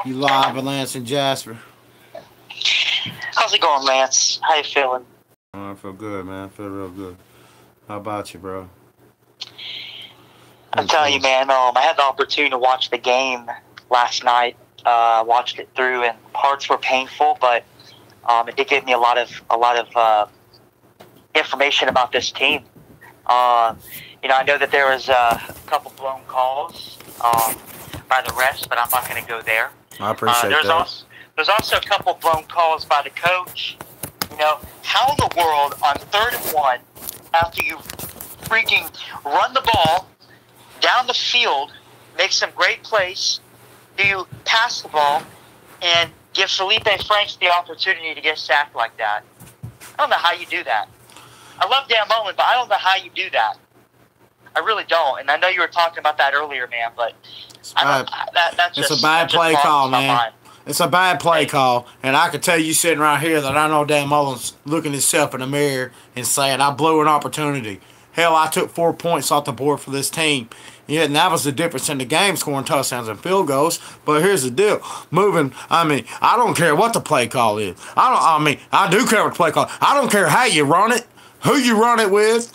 You live with Lance and Jasper. How's it going, Lance? How you feeling? Oh, I feel good, man. I feel real good. How about you, bro? I'm telling you, man. I had the opportunity to watch the game last night. Watched it through, and parts were painful, but it did give me a lot of information about this team. I know that there was a couple blown calls by the refs, but I'm not going to go there. I appreciate that. There's also a couple blown calls by the coach. How in the world on 3rd and 1, after you freaking run the ball down the field, make some great plays, do you pass the ball and give Felipe Franks the opportunity to get sacked like that? I don't know how you do that. I love Dan Mullen, but I don't know how you do that. I really don't. And I know you were talking about that earlier, man, but it's a bad play call, man. It's a bad play call, and I can tell you sitting right here that I know Dan Mullen's looking himself in the mirror and saying, I blew an opportunity. Hell, I took 4 points off the board for this team. Yeah, and that was the difference in the game, scoring touchdowns and field goals. But here's the deal. I don't care what the play call is. I do care what the play call is. I don't care how you run it, who you run it with,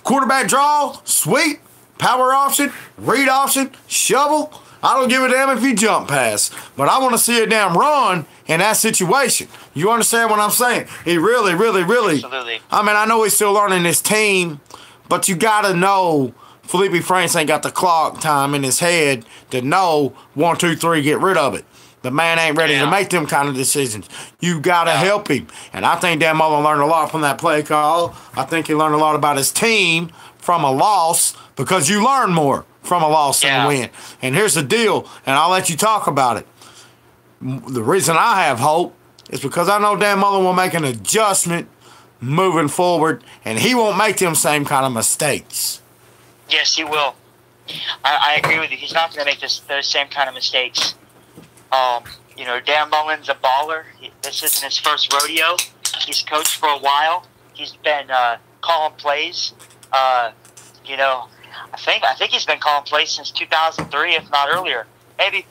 quarterback draw, sweep, power option, read option, shovel. I don't give a damn if you jump pass, but I want to see a damn run in that situation. You understand what I'm saying? He really, really, really. Absolutely. I know he's still learning this team, but you got to know Felipe Franks ain't got the clock time in his head to know 1, 2, 3, get rid of it. The man ain't ready to make them kind of decisions. You got to help him. And I think Dan Mullen learned a lot from that play call. I think he learned a lot about his team from a loss because you learn more from a loss than a win. And here's the deal, and I'll let you talk about it. The reason I have hope is because I know Dan Mullen will make an adjustment moving forward, and he won't make them same kind of mistakes. Yes, he will. I agree with you. He's not going to make those same kind of mistakes. Dan Mullen's a baller. This isn't his first rodeo. He's coached for a while. He's been calling plays. I think he's been calling plays since 2003, if not earlier. Maybe.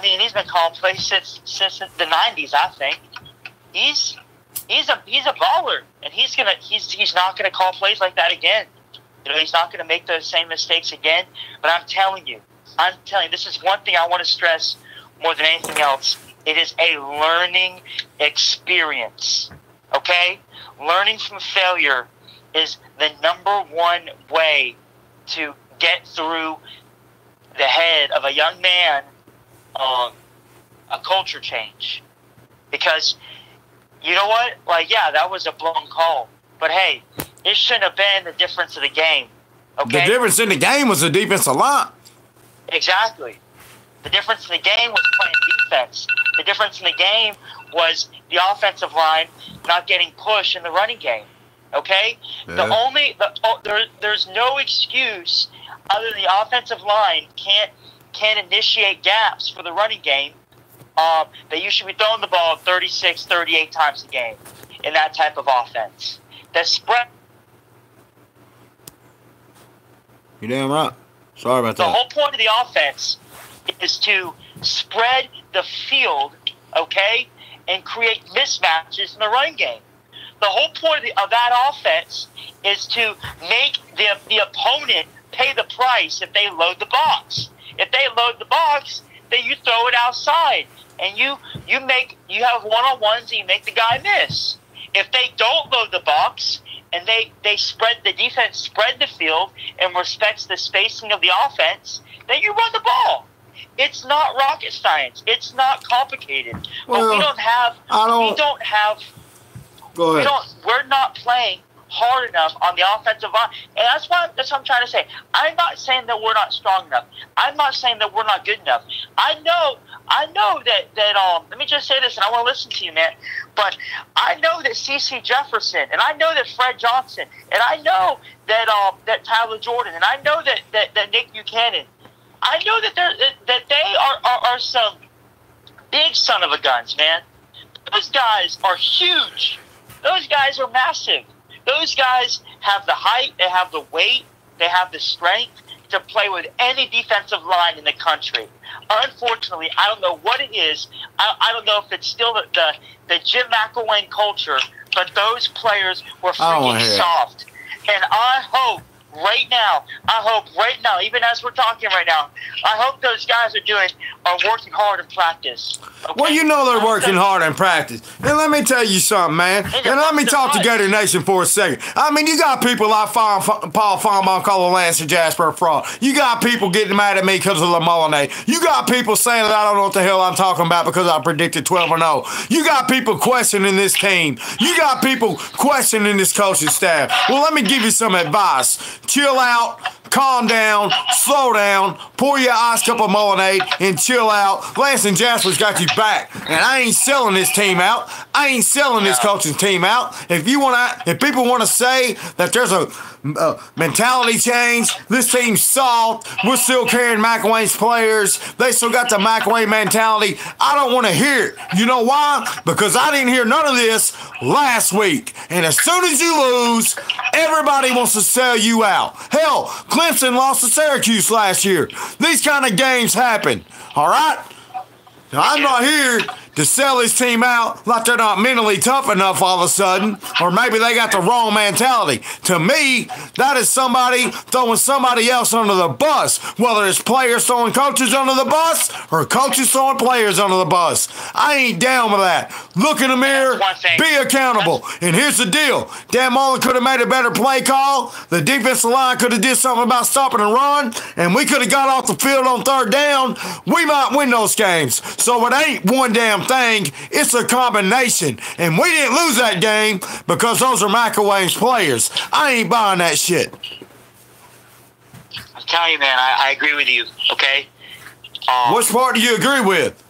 He's been calling plays since the 90s. I think he's a baller, and he's not gonna call plays like that again. He's not gonna make those same mistakes again. But I'm telling you, this is one thing I want to stress more than anything else. It is a learning experience. Okay, learning from failure is the number one way to get through the head of a young man on a culture change. Because, you know what? That was a blown call. But, hey, it shouldn't have been the difference of the game. Okay? The difference in the game was the defensive line. Exactly. The difference in the game was playing defense. The difference in the game was the offensive line not getting pushed in the running game. Okay? Yeah. There's no excuse other than the offensive line can't initiate gaps for the running game that you should be throwing the ball 36, 38 times a game in that type of offense. The spread. You're damn right. Sorry about that. The whole point of the offense is to spread the field, okay, and create mismatches in the running game. The whole point of that offense is to make the opponent pay the price if they load the box. If they load the box, then you throw it outside, and you have one-on-ones and you make the guy miss. If they don't load the box and the defense spread the field and respects the spacing of the offense, then you run the ball. It's not rocket science. It's not complicated. But we don't have. Go ahead. We're not playing hard enough on the offensive line, and that's what I'm trying to say. I'm not saying that we're not strong enough. I'm not saying that we're not good enough. I know that let me just say this, and I want to listen to you, man. But I know that C.C. Jefferson, and I know that Fred Johnson, and I know that Tyler Jordan, and I know that Nick Buchanan. I know that they are some big son of a guns, man. Those guys are huge. Those guys are massive. Those guys have the height, they have the weight, they have the strength to play with any defensive line in the country. unfortunately, I don't know what it is. I don't know if it's still the Jim McElwain culture, but those players were freaking soft. And I hope right now, even as we're talking right now, I hope those guys are working hard in practice. Okay? Well, you know they're working hard in practice. And let me tell you something, man. And let me talk to Gator Nation for a second. I mean, you got people like Paul Feinbaum calling Lance and Jasper a fraud. You got people getting mad at me because of LaMolinade. You got people saying that I don't know what the hell I'm talking about because I predicted 12-0. You got people questioning this team. You got people questioning this coaching staff. Well, let me give you some advice. Chill out. Calm down, slow down, pour your ice cup of Molinade, and chill out. Lance and Jasper's got you back, and I ain't selling this team out. I ain't selling this coaching team out. If people want to say that there's a mentality change, this team's soft, we're still carrying McElwain's players, they still got the McElwain mentality, I don't want to hear it. You know why? Because I didn't hear none of this last week. And as soon as you lose, everybody wants to sell you out. Hell, Clemson lost to Syracuse last year. These kind of games happen. All right? Now, I'm not here to sell this team out like they're not mentally tough enough all of a sudden, or maybe they got the wrong mentality. To me, that is somebody throwing somebody else under the bus, whether it's players throwing coaches under the bus or coaches throwing players under the bus. I ain't down with that. Look in the mirror, be accountable. And here's the deal. Dan Mullen could have made a better play call. The defensive line could have did something about stopping the run, and we could have got off the field on third down. We might win those games. So it ain't one damn thing, it's a combination. And we didn't lose that game because those are McElwain's players. I ain't buying that shit. I'm telling you, man, I agree with you, okay? Which part do you agree with?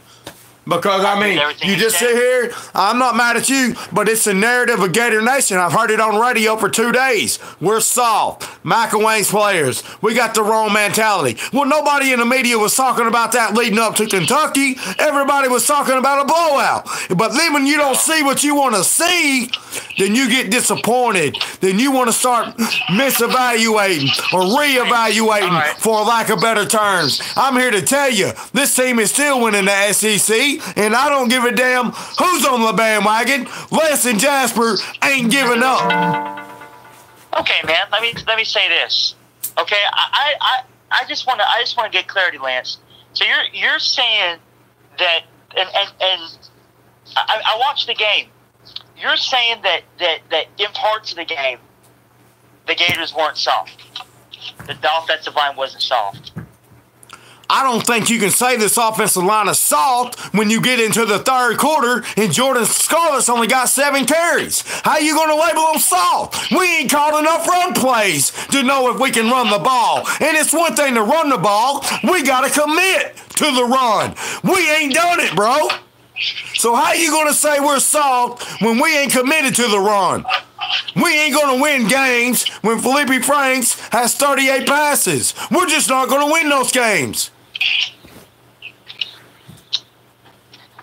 Because, I mean, you just sit here, I'm not mad at you, but it's the narrative of Gator Nation. I've heard it on radio for 2 days. We're soft. McElwain's players. We got the wrong mentality. Well, nobody in the media was talking about that leading up to Kentucky. Everybody was talking about a blowout. But then when you don't see what you want to see, then you get disappointed. Then you want to start misevaluating or reevaluating, for lack of better terms. I'm here to tell you, this team is still winning the SEC. And I don't give a damn who's on the bandwagon. Les and Jasper ain't giving up. Okay, man. Let me say this. Okay, I just want to get clarity, Lance. So you're saying that, and I watched the game. You're saying that in parts of the game, the Gators weren't soft. That the offensive line wasn't soft. I don't think you can say this offensive line is soft when you get into the third quarter and Jordan Scarlett's only got 7 carries. How you going to label them soft? We ain't called enough run plays to know if we can run the ball. And it's one thing to run the ball. We got to commit to the run. We ain't done it, bro. So how you going to say we're soft when we ain't committed to the run? We ain't going to win games when Felipe Franks has 38 passes. We're just not going to win those games.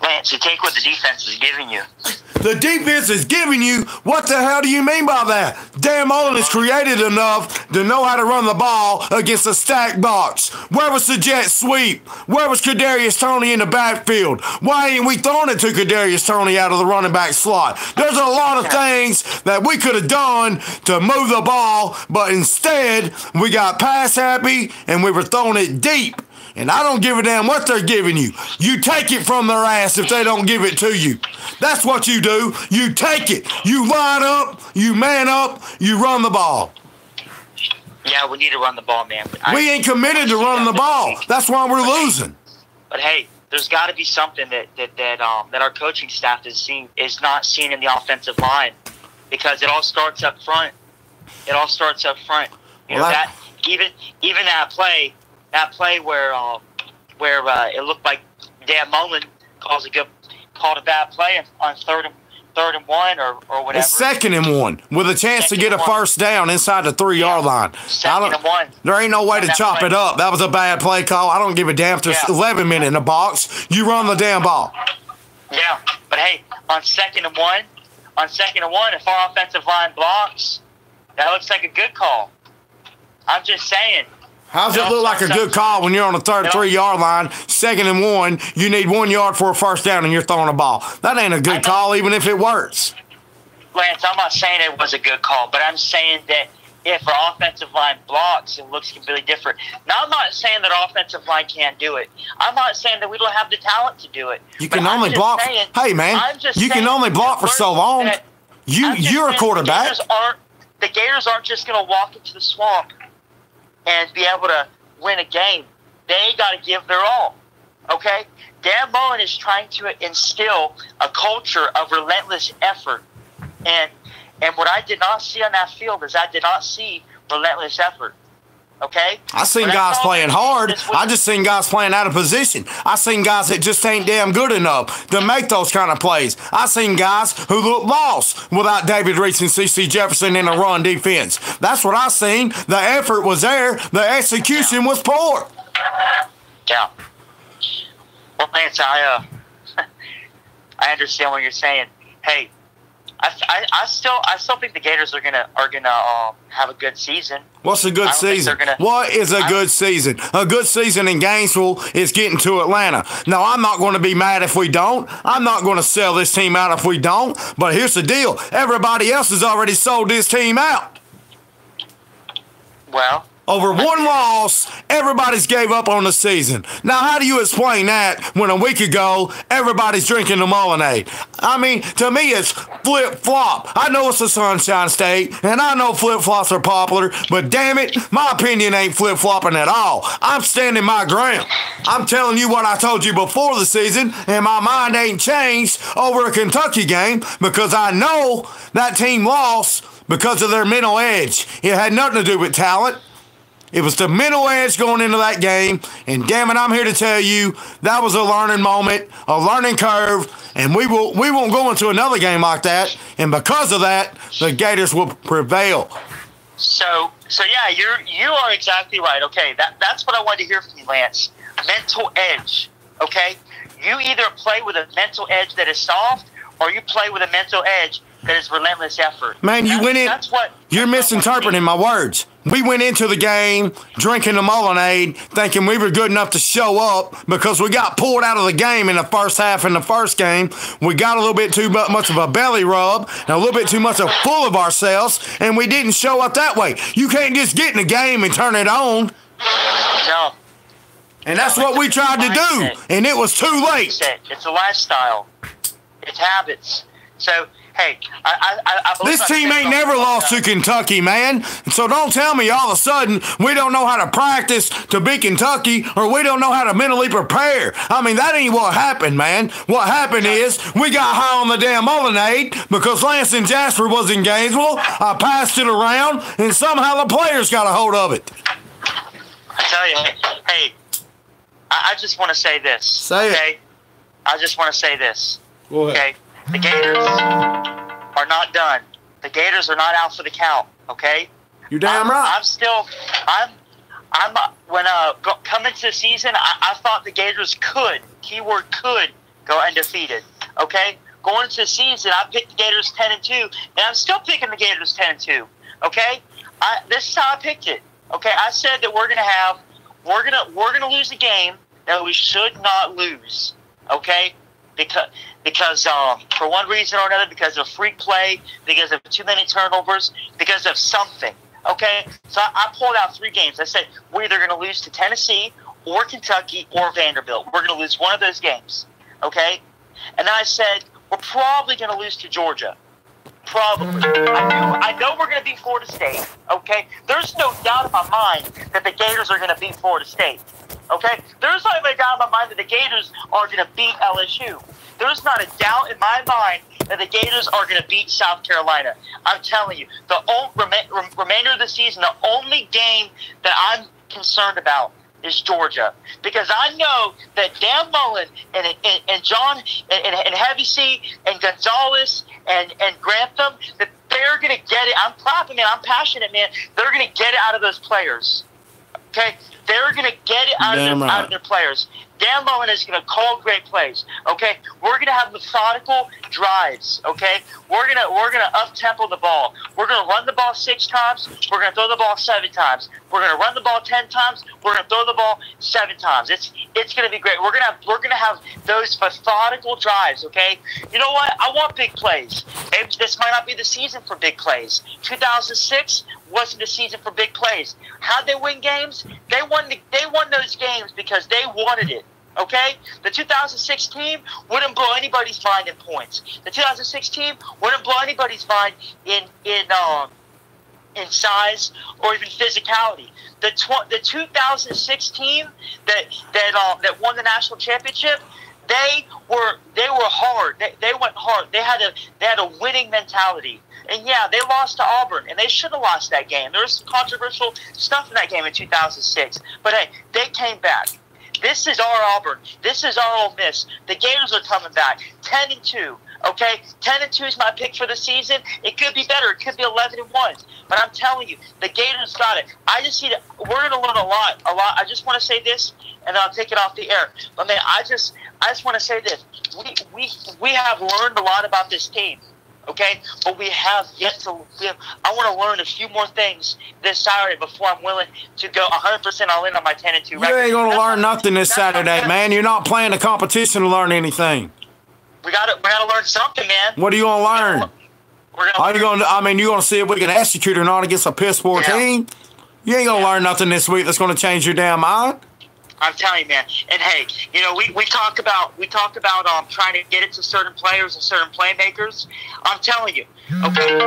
Lance, you take what the defense is giving you. The defense is giving you? What the hell do you mean by that? Dan Mullen is creative enough to know how to run the ball against a stacked box. Where was the jet sweep? Where was Kadarius Toney in the backfield? Why ain't we throwing it to Kadarius Toney out of the running back slot? There's a lot of things that we could have done to move the ball, but instead we got pass happy and we were throwing it deep. And I don't give a damn what they're giving you. You take it from their ass if they don't give it to you. That's what you do. You take it. You line up. You man up. You run the ball. Yeah, we need to run the ball, man. We ain't committed to running the ball. That's why we're losing. But hey, there's got to be something that our coaching staff is not seeing in the offensive line, because it all starts up front. It all starts up front. You know that even that play where it looked like Dan Mullen called a bad play on third and 1 or whatever. It's 2nd and 1 with a chance to get a first down inside the 3-yard line. 2nd and 1. There ain't no way to chop it up. That was a bad play call. I don't give a damn if there's 11 men in the box. You run the damn ball. Yeah, but hey, on 2nd and 1, if our offensive line blocks, that looks like a good call. I'm just saying. How's it look like a good call when you're on the 3-yard line, 2nd and 1, you need 1 yard for a first down and you're throwing a ball? That ain't a good call even if it works. Lance, I'm not saying it was a good call, but I'm saying that if our offensive line blocks, it looks completely different. Now, I'm not saying that our offensive line can't do it. I'm not saying that we don't have the talent to do it. You can only block. Hey, man, you can only block for so long. You're a quarterback. The Gators aren't just going to walk into the swamp and be able to win a game. They got to give their all. Okay? Dan Mullen is trying to instill a culture of relentless effort. And what I did not see on that field is I did not see relentless effort. Okay? I seen guys playing hard. I just seen guys playing out of position. I seen guys that just ain't damn good enough to make those kind of plays. I seen guys who look lost without David Reese and C.C. Jefferson in a run defense. That's what I seen. The effort was there. The execution was poor. Yeah. Well, Lance, I understand what you're saying. Hey, I still think the Gators are gonna have a good season. What's a good season? What is a good season? A good season in Gainesville is getting to Atlanta. Now, I'm not going to be mad if we don't. I'm not going to sell this team out if we don't. But here's the deal: everybody else has already sold this team out. Well. Over one loss, everybody's gave up on the season. Now, how do you explain that when a week ago, everybody's drinking the Mullinade? I mean, to me, it's flip-flop. I know it's a Sunshine State, and I know flip-flops are popular, but damn it, my opinion ain't flip-flopping at all. I'm standing my ground. I'm telling you what I told you before the season, and my mind ain't changed over a Kentucky game because I know that team lost because of their mental edge. It had nothing to do with talent. It was the mental edge going into that game, and damn it, I'm here to tell you that was a learning moment, a learning curve, and we won't go into another game like that. And because of that, the Gators will prevail. So yeah, you are exactly right. Okay, that's what I wanted to hear from you, Lance. Mental edge. Okay, you either play with a mental edge that is soft, or you play with a mental edge that is relentless effort. Man, you're misinterpreting my words. We went into the game drinking the Mullinade, thinking we were good enough to show up because we got pulled out of the game in the first half in the first game. We got a little bit too much of a belly rub and a little bit too much of full of ourselves, and we didn't show up that way. You can't just get in the game and turn it on. No. And that's what we tried to do, and it was too late. It's a lifestyle. It's habits. So, hey, I this team ain't never lost to Kentucky, man. So don't tell me all of a sudden we don't know how to practice to beat Kentucky or we don't know how to mentally prepare. I mean, that ain't what happened, man. What happened is we got high on the damn Mullinade because Lance and Jasper was in Gainesville. I passed it around, and somehow the players got a hold of it. I tell you, hey, I just want to say this. Say it. I just want to say this. Go ahead. Okay? The Gators are not done. The Gators are not out for the count. Okay. You're damn right. When coming to the season, I thought the Gators could, keyword could, go undefeated. Okay. Going into the season, I picked the Gators 10-2, and I'm still picking the Gators 10-2. Okay. This is how I picked it. Okay. I said that we're gonna lose a game that we should not lose. Okay. Because for one reason or another, because of freak play, because of too many turnovers, because of something, okay? So I pulled out 3 games. I said, we're either going to lose to Tennessee or Kentucky or Vanderbilt. We're going to lose one of those games, okay? And then I said, we're probably going to lose to Georgia. Probably. I know we're going to beat Florida State, okay? There's no doubt in my mind that the Gators are going to beat Florida State. Okay? There's not even a doubt in my mind that the Gators are going to beat LSU. There's not a doubt in my mind that the Gators are going to beat South Carolina. I'm telling you, the remainder of the season, the only game that I'm concerned about is Georgia. Because I know that Dan Mullen and John and Heavy C and Gonzalez and Grantham, that they're going to get it. I'm clapping, man. I'm passionate, man. They're going to get it out of those players. Okay? They're going to get it out of their players. Dan Mullen is going to call great plays. Okay, we're going to have methodical drives. Okay, we're gonna up tempo the ball. We're going to run the ball 6 times. We're going to throw the ball 7 times. We're going to run the ball 10 times. We're going to throw the ball 7 times. It's going to be great. We're going to have those methodical drives. Okay, you know what? I want big plays. Maybe this might not be the season for big plays. 2006 wasn't the season for big plays. How'd they win games? They won those games because they wanted it. Okay? The 2006 team wouldn't blow anybody's mind in points. The 2006 team wouldn't blow anybody's mind in size or even physicality. The 2006 team that won the national championship, they were hard. They went hard. They had a winning mentality. And yeah, they lost to Auburn, and they should have lost that game. There was some controversial stuff in that game in 2006. But hey, they came back. This is our Auburn. This is our Ole Miss. The Gators are coming back. 10-2. Okay, 10-2 is my pick for the season. It could be better. It could be 11-1. But I'm telling you, the Gators got it. I just see that we're going to learn a lot. I just want to say this, and then I'll take it off the air. But man, I just want to say this. We have learned a lot about this team. Okay, but we have yet to. I want to learn a few more things this Saturday before I'm willing to go 100% all in on my 10-2 record. You ain't gonna learn nothing this Saturday, man. You're not playing a competition to learn anything. We gotta learn something, man. What are you gonna learn? You gonna see if we can execute or not against a piss poor team? You ain't gonna learn nothing this week that's gonna change your damn mind. I'm telling you, man. And hey, you know, we talk about trying to get it to certain players and certain playmakers. I'm telling you, okay,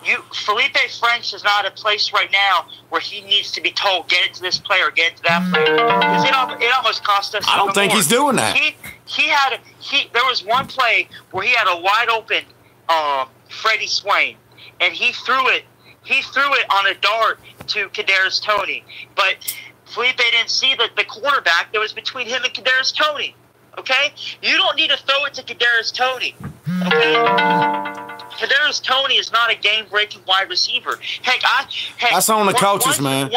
you Felipe French is not a place right now where he needs to be told, get it to this player, get it to that player. Because it almost cost us. I don't think he's doing that. There was one play where he had a wide open Freddie Swain, and he threw it on a dart to Kadarius Toney, but Felipe didn't see the quarterback that was between him and Kadarius Toney. Okay? You don't need to throw it to Kadarius Toney. Okay? Kadarius Toney is not a game-breaking wide receiver. That's on the coaches, man.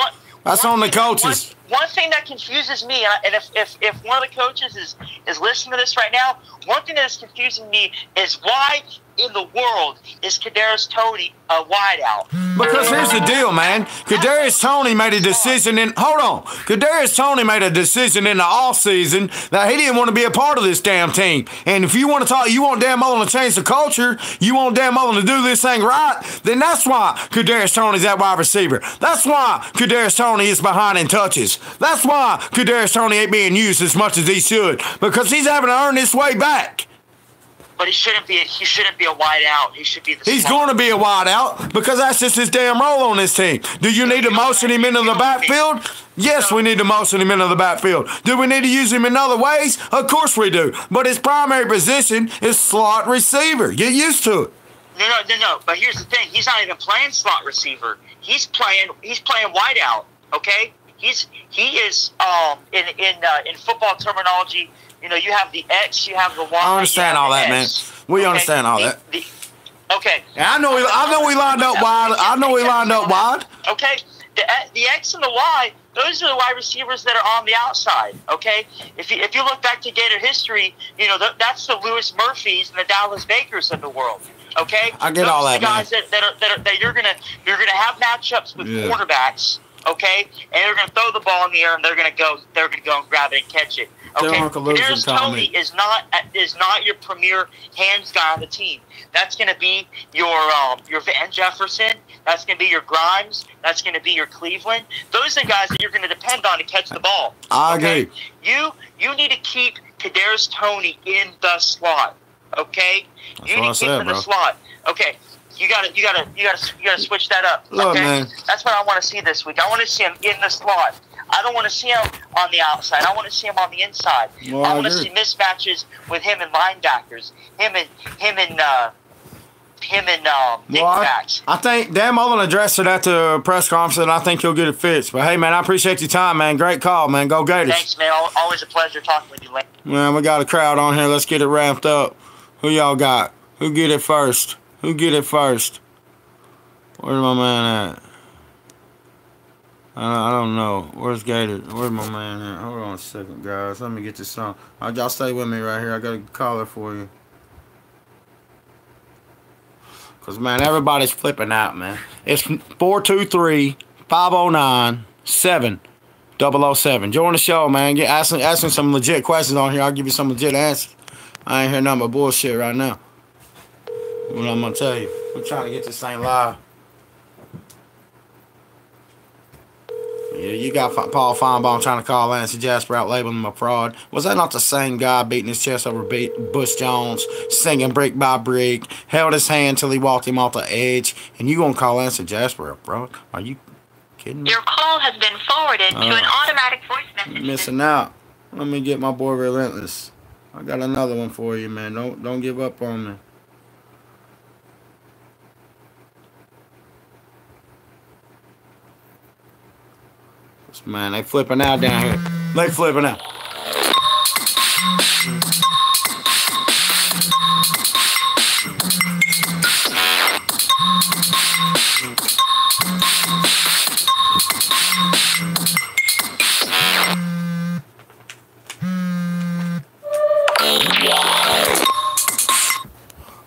That's on the coaches. One thing that confuses me, and if one of the coaches is listening to this right now, one thing that is confusing me is why in the world is Kadarius Toney a wideout? Because here's the deal, man. Kadarius Toney made a decision Kadarius Toney made a decision in the offseason that he didn't want to be a part of this damn team. And if you want to talk, you want Dan Mullen to change the culture, you want Dan Mullen to do this thing right, then that's why Kadarius Toney's that wide receiver. That's why Kadarius Toney is behind in touches. That's why Kadarius Toney ain't being used as much as he should. Because he's having to earn his way back. But he shouldn't be a wide out. He should be the He's going to be a wide out because that's just his damn role on this team. Do you need to motion him into the backfield? Yes, we need to motion him into the backfield. Do we need to use him in other ways? Of course we do. But his primary position is slot receiver. Get used to it. No. But here's the thing. He's not even playing slot receiver. He's playing wide out. Okay? He is in football terminology. You know, you have the X, you have the Y. I understand all that, man. We understand all that. Okay. And I know we lined up wide. Okay. The X and the Y, those are the wide receivers that are on the outside. Okay. If you look back to Gator history, you know that's the Lewis Murphys and the Dallas Bakers of the world. Okay. I get all that, man. Those are the guys that you're gonna have matchups with quarterbacks. Okay, and they're gonna throw the ball in the air and they're gonna go and grab it and catch it. Okay, Kadarius Toney is not your premier hands guy on the team. That's going to be your Van Jefferson. That's going to be your Grimes. That's going to be your Cleveland. Those are the guys that you're going to depend on to catch the ball. I agree. You need to keep Kadarius Toney in the slot. Okay, you need to keep him in the slot. Okay. You gotta switch that up. Okay? Look, man. That's what I want to see this week. I want to see him in the slot. I don't want to see him on the outside. I want to see him on the inside. Well, I want to see mismatches with him and linebackers. Him and backs. I think Dan Mullen addressed it at the press conference, and I think he'll get it fixed. But hey, man, I appreciate your time, man. Great call, man. Go Gators. Thanks, man. Always a pleasure talking with you, Lane. Man, we got a crowd on here. Let's get it ramped up. Who y'all got? Who get it first? Where's my man at? I don't know. Where's Gator? Where's my man at? Hold on a second, guys. Let me get this song. Y'all stay with me right here. I got a caller for you. Because, man, everybody's flipping out, man. It's 423-509-7007. Join the show, man. Asking some legit questions on here. I'll give you some legit answers. I ain't hearing nothing but bullshit right now. What I'm going to tell you. We're trying to get this thing live. Yeah, you got Paul Feinbaum trying to call Lance Jasper out, labeling him a fraud. Was that not the same guy beating his chest over Bush Jones, singing brick by brick, held his hand till he walked him off the edge, and you gonna call Lance Jasper a fraud? Are you kidding me? Your call has been forwarded to an automatic voice message. Missing out. Let me get my boy Relentless. I got another one for you, man. Don't give up on me. Man, they flipping out down here. They flipping out.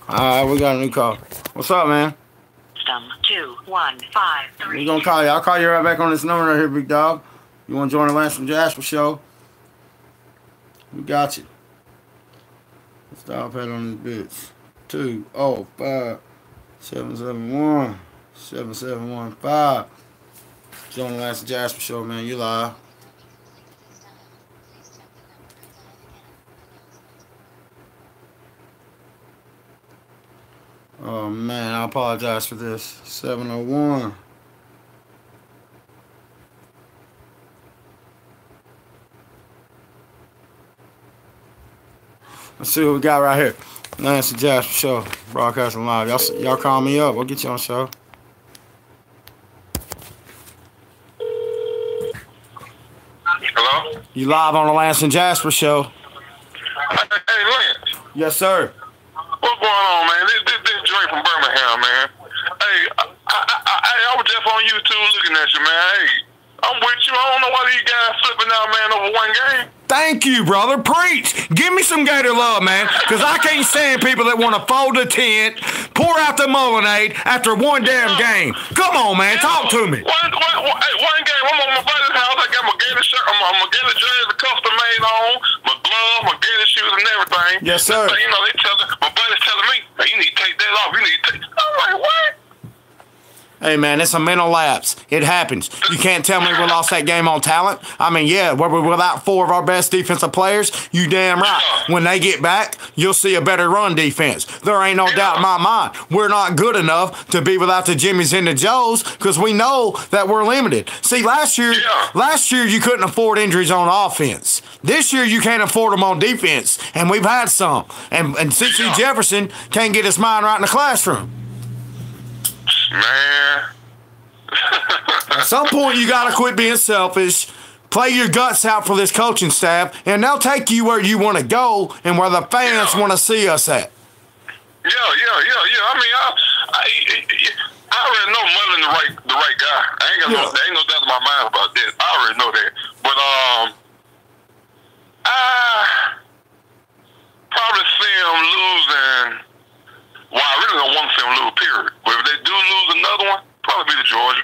Alright, we got a new call. What's up, man? 2153. We gonna call you. I'll call you right back on this number right here, big dog. You wanna join the Lance from Jasper show? We got you. Stop head on these bits. 205-771-7715. Join the Lance from Jasper show, man. You live. Oh man, I apologize for this. 701. Let's see what we got right here. Lance and Jasper show, broadcasting live. Y'all call me up. We'll get you on the show. Hello? You live on the Lance and Jasper show. Hey, Lance. Yes, sir. What's going on, man? This Dre from Birmingham, man. Hey, I was just on YouTube looking at you, man. Hey, I'm with you. I don't know why these guys flipping out, man, over one game. Thank you, brother. Preach. Give me some Gator love, man, because I can't stand people that want to fold the tent, pour out the Mullinade after one damn game. Come on, man. Talk to me. One game, I'm on my buddy's house. I got my Gator shirt, my Gator jersey, custom made on, my gloves, my Gator shoes, and everything. Yes, sir. So, you know, my buddy's telling me, hey, you need to take that off. You need to take. I'm like, what? Hey, man, it's a mental lapse. It happens. You can't tell me we lost that game on talent. I mean, yeah, we're without four of our best defensive players. You damn right. When they get back, you'll see a better run defense. There ain't no doubt in my mind. We're not good enough to be without the Jimmys and the Joes because we know that we're limited. See, last year you couldn't afford injuries on offense. This year you can't afford them on defense, and we've had some. And C.C. Jefferson can't get his mind right in the classroom. Man. At some point, you got to quit being selfish, play your guts out for this coaching staff, and they'll take you where you want to go and where the fans want to see us at. Yeah. I mean, I already know Mullen the right guy. There ain't no doubt in my mind about this. I already know that. But I probably see him losing. Well, I really don't want to see them lose, period. But if they do lose another one, probably be the Georgia.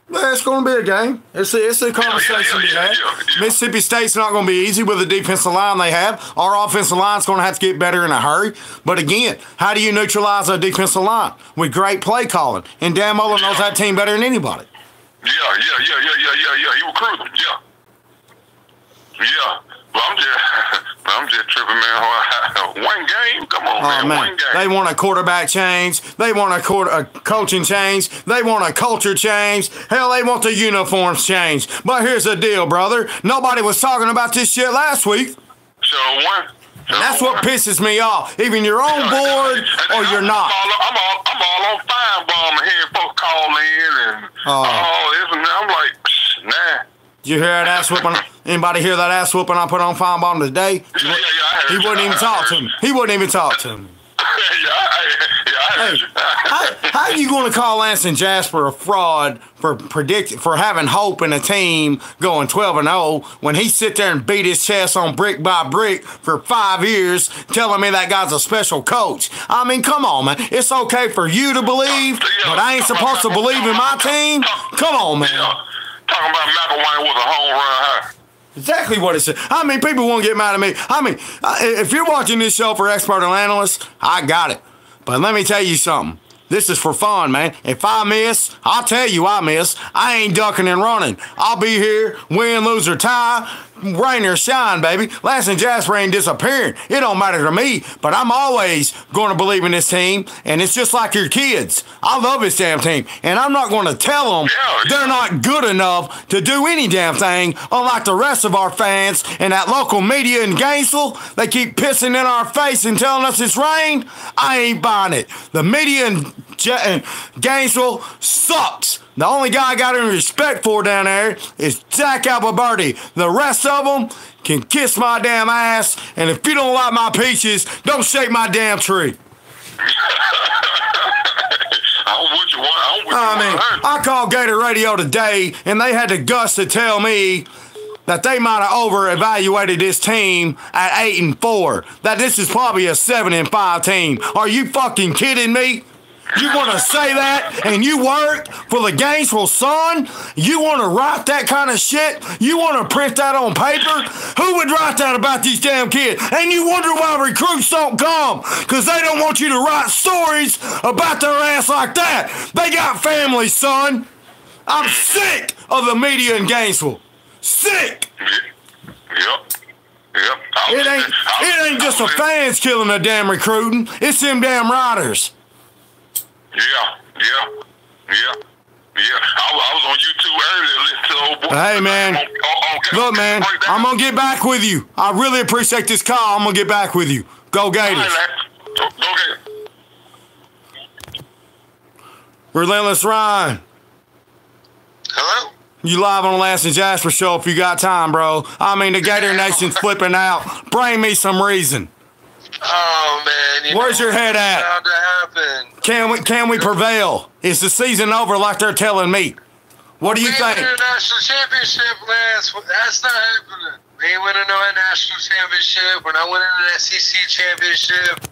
Yeah, it's going to be a game. It's a conversation to have. Mississippi State's not going to be easy with the defensive line they have. Our offensive line's going to have to get better in a hurry. But again, how do you neutralize a defensive line? With great play calling. And Dan Mullen knows that team better than anybody. Yeah. He recruited them, Yeah. Well, I'm just tripping, man. One game? Come on, man. One game. They want a quarterback change. They want a coaching change. They want a culture change. Hell, they want the uniforms change. But here's the deal, brother. Nobody was talking about this shit last week. And that's what pisses me off. Either you're on board or you're not. I'm all on Feinbaum and hearing folks call in and all this, and I'm like, nah. Did you hear that ass whooping? Anybody hear that ass whooping I put on Feinbaum today? Yeah, I heard. He wouldn't even talk to me. He wouldn't even talk to me. I Hey, how you going to call Lance and Jasper a fraud for having hope in a team going 12-0 when he sit there and beat his chest on brick by brick for 5 years, telling me that guy's a special coach? I mean, come on, man. It's okay for you to believe, but I ain't supposed to believe in my team. Come on, man. Talking about McElwain was a home run high. Exactly what it said. I mean, people won't get mad at me. I mean, if you're watching this show for expert analysts, I got it. But let me tell you something. This is for fun, man. If I miss, I'll tell you I miss. I ain't ducking and running. I'll be here, win, lose, or tie, rain or shine, baby. Lance and Jasper ain't disappearing. It don't matter to me, but I'm always going to believe in this team, and it's just like your kids. I love this damn team, and I'm not going to tell them they're not good enough to do any damn thing, unlike the rest of our fans and that local media in Gainesville. They keep pissing in our face and telling us it's rain. I ain't buying it. The media in Gainesville sucks. The only guy I got any respect for down there is Zach Alberti. The rest of them can kiss my damn ass, and if you don't like my peaches, don't shake my damn tree. I called Gator Radio today, and they had the guts to tell me that they might have over-evaluated this team at 8-4. That this is probably a 7-5 team. Are you fucking kidding me? You want to say that and you work for the Gainesville Sun? You want to write that kind of shit? You want to print that on paper? Who would write that about these damn kids? And you wonder why recruits don't come, because they don't want you to write stories about their ass like that. They got families, son. I'm sick of the media in Gainesville. Sick. Yep. It ain't just the fans killing the damn recruiting. It's them damn writers. Yeah. I was on YouTube earlier listening to old boy. Hey, man. Look, man, I'm going to get back with you. I really appreciate this call. I'm going to get back with you. Go Gators. Go Gators. Relentless Ryan. Hello? You live on the Lance and Jasper show if you got time, bro. I mean, the Gator Nation's flipping out. Bring me some reason. Oh, man. Where's your head at? Bound to happen. Can we prevail? Is the season over like they're telling me? What do you think? We ain't winning a national championship, Lance. That's not happening. We ain't winning no national championship. We're not winning an SEC championship.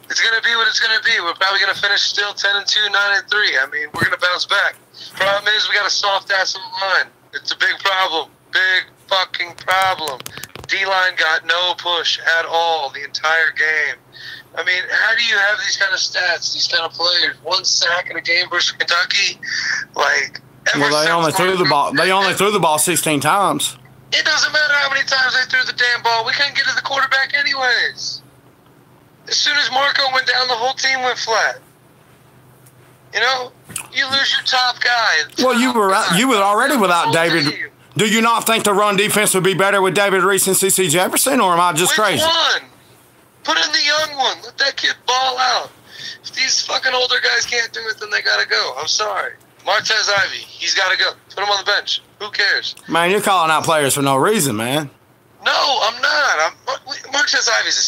It's going to be what it's going to be. We're probably going to finish still 10-2, 9-3. I mean, we're going to bounce back. Problem is, we got a soft-ass line. It's a big problem. Big fucking problem. D-line got no push at all the entire game. I mean, how do you have these kind of stats, these kind of players? 1 sack in a game versus Kentucky? Like, well, they only threw the ball. They only threw the ball 16 times. It doesn't matter how many times they threw the damn ball. We couldn't get to the quarterback anyways. As soon as Marco went down, the whole team went flat. You know, you lose your top guy. Well, you were already without David. Do you not think the run defense would be better with David Reese and C.C. Jefferson, or am I just crazy? Which one? Put in the young one. Let that kid ball out. If these fucking older guys can't do it, then they gotta go. I'm sorry. Martez Ivey, he's gotta go. Put him on the bench. Who cares? Man, you're calling out players for no reason, man. No, I'm not. Martez Ivey's a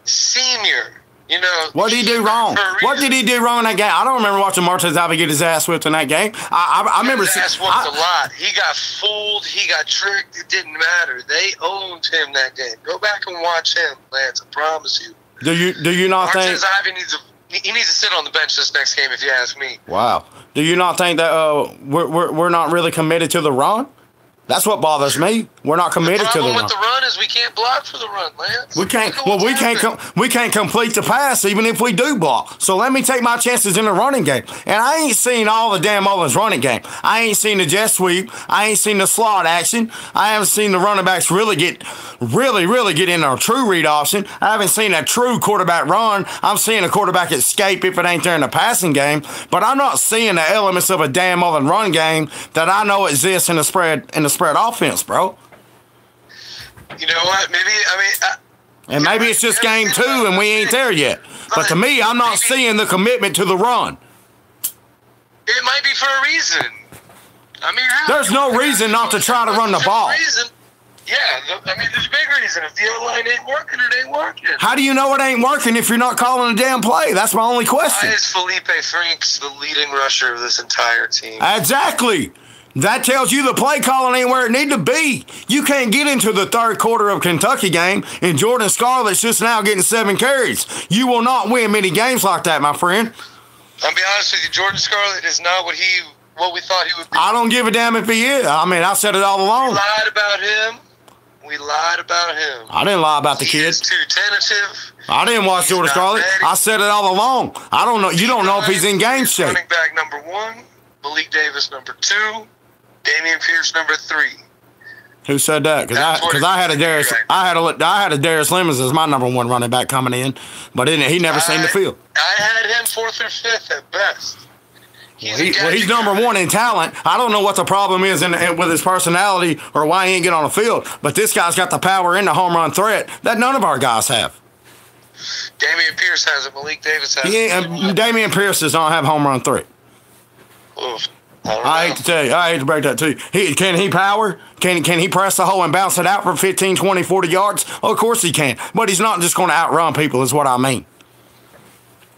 senior. You know. What did he do wrong? What did he do wrong in that game? I don't remember watching Martez Ivey get his ass whipped in that game. I remember. His ass whipped a lot. He got fooled. He got tricked. It didn't matter. They owned him that game. Go back and watch him, Lance. I promise you. Do you not think Martez Ivey needs to sit on the bench this next game? If you ask me. Wow. Do you not think that we're not really committed to the run? That's what bothers me. We're not committed to the run. The problem with the run is we can't block for the run, Lance. We can't. Well, we can't complete the pass even if we do block. So let me take my chances in the running game. And I ain't seen all the damn Mullins running game. I ain't seen the jet sweep. I ain't seen the slot action. I haven't seen the running backs really get in a true read option. I haven't seen a true quarterback run. I'm seeing a quarterback escape if it ain't there in the passing game. But I'm not seeing the elements of a damn Mullins run game that I know exists in the spread offense, bro. You know what? Maybe it's just game 2 and we ain't there yet. But to me, I'm not seeing the commitment to the run. It might be for a reason. There's no reason not to try to run the ball. Yeah, there's a big reason. If the O-line ain't working, it ain't working. How do you know it ain't working if you're not calling a damn play? That's my only question. Why is Felipe Franks the leading rusher of this entire team? Exactly. That tells you the play calling ain't where it need to be. You can't get into the third quarter of Kentucky game and Jordan Scarlett's just now getting 7 carries. You will not win many games like that, my friend. I'll be honest with you, Jordan Scarlett is not what we thought he would be. I don't give a damn if he is. I mean, I said it all along. We lied about him. I didn't lie about the He kid. is too tentative. I didn't watch Jordan Scarlett. ready. I said it all along. I don't know. You don't know if he's in game shape. Running back number 1, Malik Davis number 2, Damian Pierce number 3. Who said that? Because I had a Darius Lemons as my number 1 running back coming in, but he never seen the field. I had him 4th or 5th at best. He's number 1 in talent. I don't know what the problem is with his personality or why he ain't get on the field, but this guy's got the power and the home run threat that none of our guys have. Damian Pierce has it. Malik Davis has it. Damian Pierce does not have home run threat. Oof. I hate to tell you. I hate to break that to you. Can he power? Can he press the hole and bounce it out for 15, 20, 40 yards? Oh, of course he can. But he's not just going to outrun people is what I mean.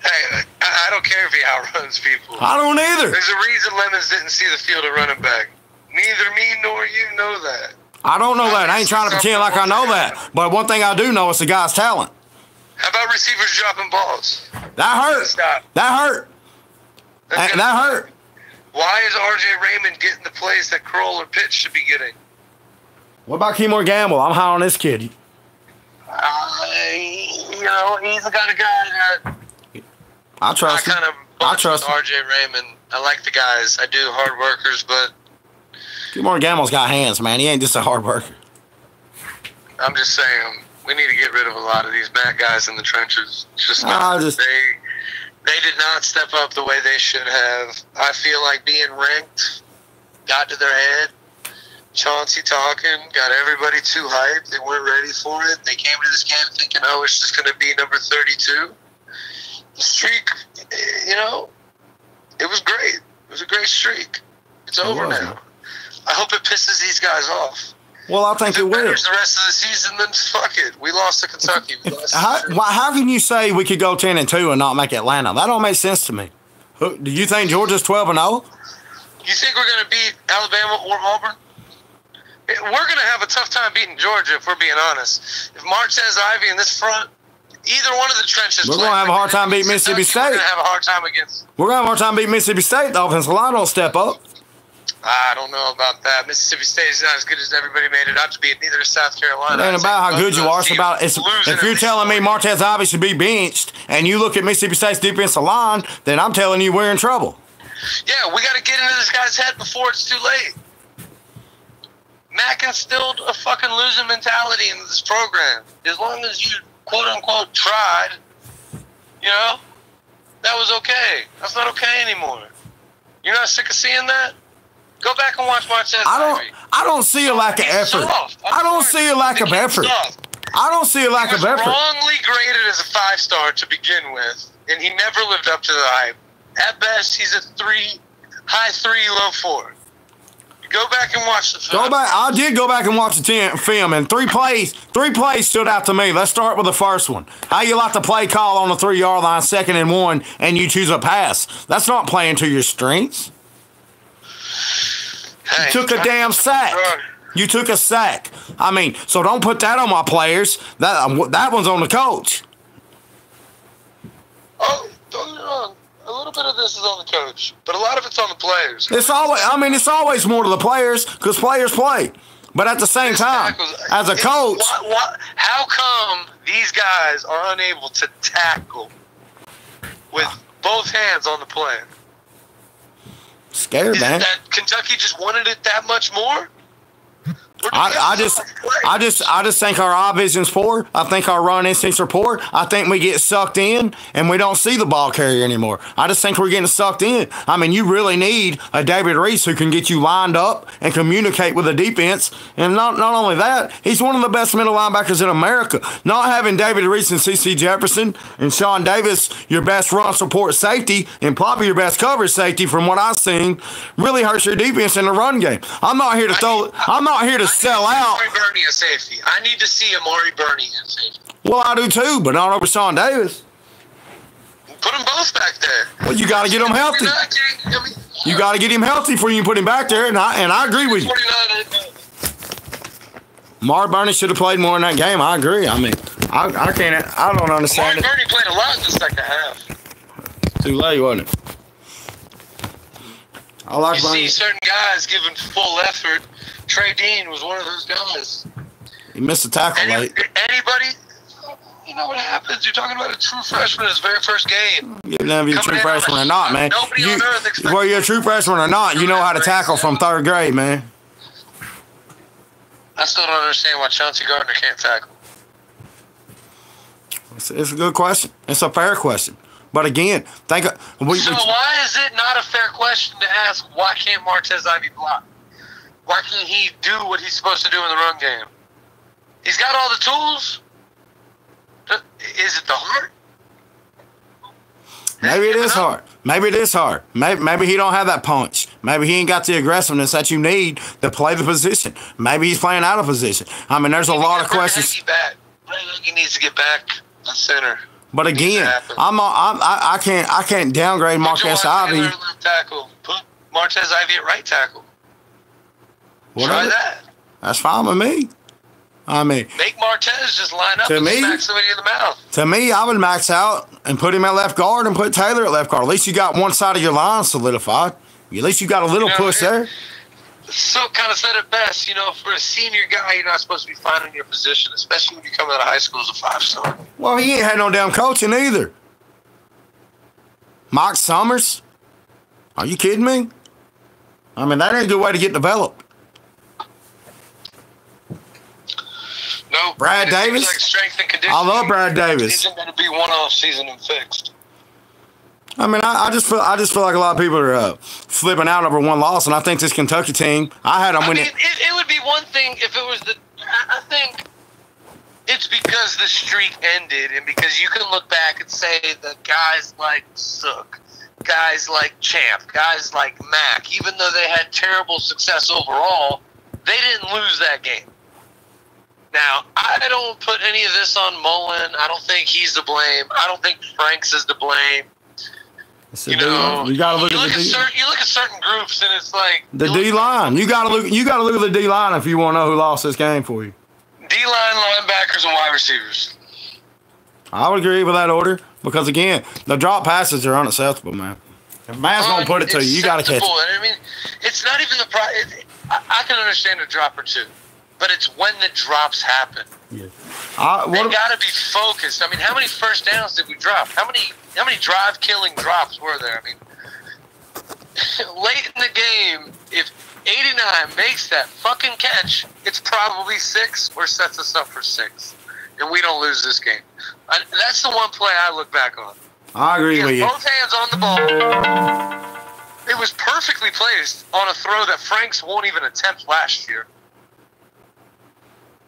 Hey, I don't care if he outruns people. I don't either. There's a reason Lemons didn't see the field of running back. Neither me nor you know that. I don't know that. I ain't trying to pretend like I know that. But one thing I do know is the guy's talent. How about receivers dropping balls? That hurt. Stop. That hurt. That hurt. Why is R.J. Raymond getting the plays that Kroll or Pitts should be getting? What about Keymore Gamble? I'm high on this kid. He's the kind of guy that I trust him. I trust R.J. Raymond. I like the guys. I do, hard workers, but Keymore Gamble's got hands, man. He ain't just a hard worker. I'm just saying, we need to get rid of a lot of these bad guys in the trenches. It's just not. They did not step up the way they should have. I feel like being ranked got to their head. Chauncey talking, got everybody too hyped. They weren't ready for it. They came to this game thinking, oh, it's just going to be number 32. The streak, it was great. It was a great streak. It's over now. I hope it pisses these guys off. Well, I think it will. If the rest of the season, then fuck it. We lost to Kentucky. How can you say we could go 10-2 and not make Atlanta? That don't make sense to me. Do you think Georgia's 12-0? You think we're going to beat Alabama or Auburn? We're going to have a tough time beating Georgia, if we're being honest. If Martez Ivy in this front, either one of the trenches. We're going to have a hard time beating Mississippi State. We're going to have a hard time against. We're going to have a hard time beating Mississippi State. The offensive line don't step up. I don't know about that. Mississippi State is not as good as everybody made it out to be. Neither is South Carolina. It ain't about how good you are. It's about if you're telling me Martez Ivy should be benched and you look at Mississippi State's defensive line, then I'm telling you we're in trouble. Yeah, we got to get into this guy's head before it's too late. Mack instilled a fucking losing mentality into this program. As long as you, quote-unquote, tried, that was okay. That's not okay anymore. You're not sick of seeing that? Go back and watch Martez Ivy. I don't see a lack of effort. I don't see a lack of effort. I don't see a lack of effort. He was wrongly graded as a 5-star to begin with, and he never lived up to the hype. At best, he's a 3, high 3, low 4. Go back and watch the film. I did go back and watch the film, and three plays stood out to me. Let's start with the first one. How you like the play call on the 3-yard line, 2nd and 1, and you choose a pass. That's not playing to your strengths. Hey, you took a damn sack. You took a sack. I mean, so don't put that on my players. That one's on the coach. Oh, don't get me wrong. A little bit of this is on the coach, but a lot of it's on the players. It's always more to the players because players play. But at the same time, as a coach, how come these guys are unable to tackle with both hands on the play? Scared, man. That Kentucky just wanted it that much more? I just think our eye vision's poor. I think our run instincts are poor. I think we get sucked in and we don't see the ball carrier anymore. I just think we're getting sucked in. I mean, you really need a David Reese who can get you lined up and communicate with the defense. And not only that, he's one of the best middle linebackers in America. Not having David Reese and C.C. Jefferson and Sean Davis, your best run support safety, and probably your best coverage safety from what I've seen, really hurts your defense in the run game. I'm not here to sell out. Amari Burney as safety. I need to see Amari Burney as safety. Well, I do too, but not over Sean Davis. Put them both back there. Well, you got to get him healthy. You got to get him healthy before you put him back there, and I agree with you. Mark Burney should have played more in that game. I agree. I mean, I don't understand Mark Burney played a lot in the second half. Too late, wasn't it? I like you see certain guys giving full effort. Trey Dean was one of those guys. He missed a tackle late. Anybody? You know what happens? You're talking about a true freshman in his very first game. You're never a true freshman or not, man. Nobody on earth expects whether you're a true freshman or not, you know how to tackle from third grade, man. I still don't understand why Chauncey Gardner can't tackle. It's a good question. It's a fair question. But again, why is it not a fair question to ask why can't Martez Ivey block? Why can't he do what he's supposed to do in the run game? He's got all the tools. Is it the heart? Maybe it is hard. Maybe it is hard. Maybe he don't have that punch. Maybe he ain't got the aggressiveness that you need to play the position. Maybe he's playing out of position. I mean, there's a lot of questions. He needs to get back to center. But again, I can't downgrade Martez Ivey. Left tackle. Put Martez Ivey at right tackle. Try that. That's fine with me. I mean, make Martez just line up and smack somebody in the mouth. To me, I would max out and put him at left guard and put Taylor at left guard. At least you got one side of your line solidified. At least you got a little push there. So kind of said it best, for a senior guy, you're not supposed to be finding your position, especially when you come out of high school as a 5-star. Well, he ain't had no damn coaching either. Mike Summers? Are you kidding me? I mean, that ain't a good way to get developed. No. Brad Davis? Like strength and conditioning. I love Brad Davis. Isn't going to be one-off season and fixed. I mean, I just feel like a lot of people are flipping out over one loss, and I think this Kentucky team, I had them winning. It would be one thing if it was I think it's because the streak ended, and because you can look back and say that guys like Sook, guys like Champ, guys like Mack, even though they had terrible success overall, they didn't lose that game. Now, I don't put any of this on Mullen. I don't think he's to blame. I don't think Franks is to blame. You gotta look at certain groups, and it's like the D line. You gotta look at the D line if you want to know who lost this game for you. D line, linebackers, and wide receivers. I would agree with that order because again, the drop passes are unacceptable, man. If man's gonna put it to you, you gotta catch it. I mean, it's not even the I can understand a drop or two, but it's when the drops happen. Yeah. They gotta be focused. I mean, how many first downs did we drop? How many drive-killing drops were there? I mean, late in the game, if 89 makes that fucking catch, it's probably 6 or sets us up for 6, and we don't lose this game. That's the one play I look back on. I agree with you. Both hands on the ball. It was perfectly placed on a throw that Franks won't even attempt last year.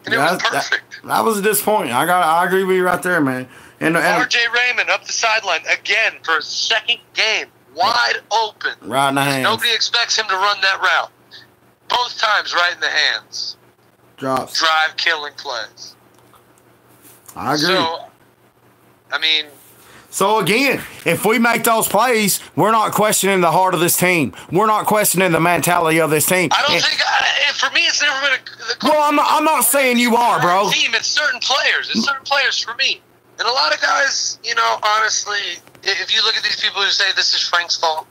And it was perfect. That was a disappointment. I agree with you right there, man. And R.J. Raymond up the sideline again for a second game, wide open. Right in the hands. Nobody expects him to run that route. Both times right in the hands. Drops. Drive-killing plays. I agree. So, I mean... So, again, if we make those plays, we're not questioning the heart of this team. We're not questioning the mentality of this team. I don't think... for me, it's never been a... Well, I'm not saying you are, bro. Team, it's certain players. It's certain players for me. And a lot of guys, honestly, if you look at these people who say this is Frank's fault,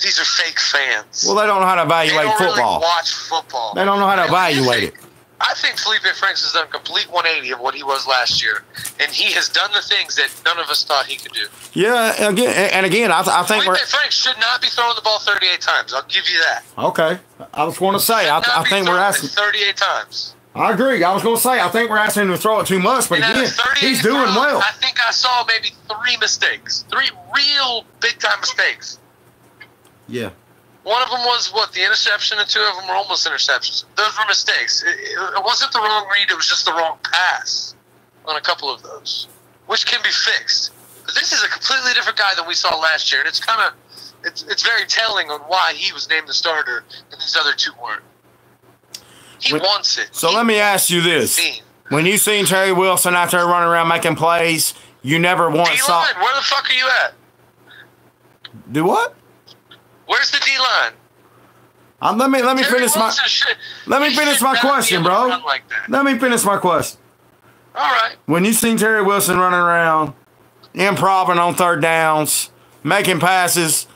these are fake fans. Well, they don't know how to evaluate football. They don't really watch football. They don't know how to evaluate it. I think Felipe Franks has done a complete 180 of what he was last year, and he has done the things that none of us thought he could do. Yeah, again, I think Felipe Franks should not be throwing the ball 38 times. I'll give you that. Okay, I was going to say I think we're asking 38 times. I agree. I was going to say I think we're asking him to throw it too much, but again, he's doing well. I think I saw maybe 3 mistakes, 3 real big time mistakes. Yeah. One of them was, the interception, and 2 of them were almost interceptions. Those were mistakes. It wasn't the wrong read, it was just the wrong pass on a couple of those, which can be fixed. But this is a completely different guy than we saw last year, and it's very telling on why he was named the starter and these other 2 weren't. He wants it. So let me ask you this. When you seen Terry Wilson out there running around making plays, you never once saw. D-line, where the fuck are you at? Do what? Where's the D-line? Let me finish my question, bro. Let me finish my question. All right. When you seen Terry Wilson running around, improving on third downs, making passes,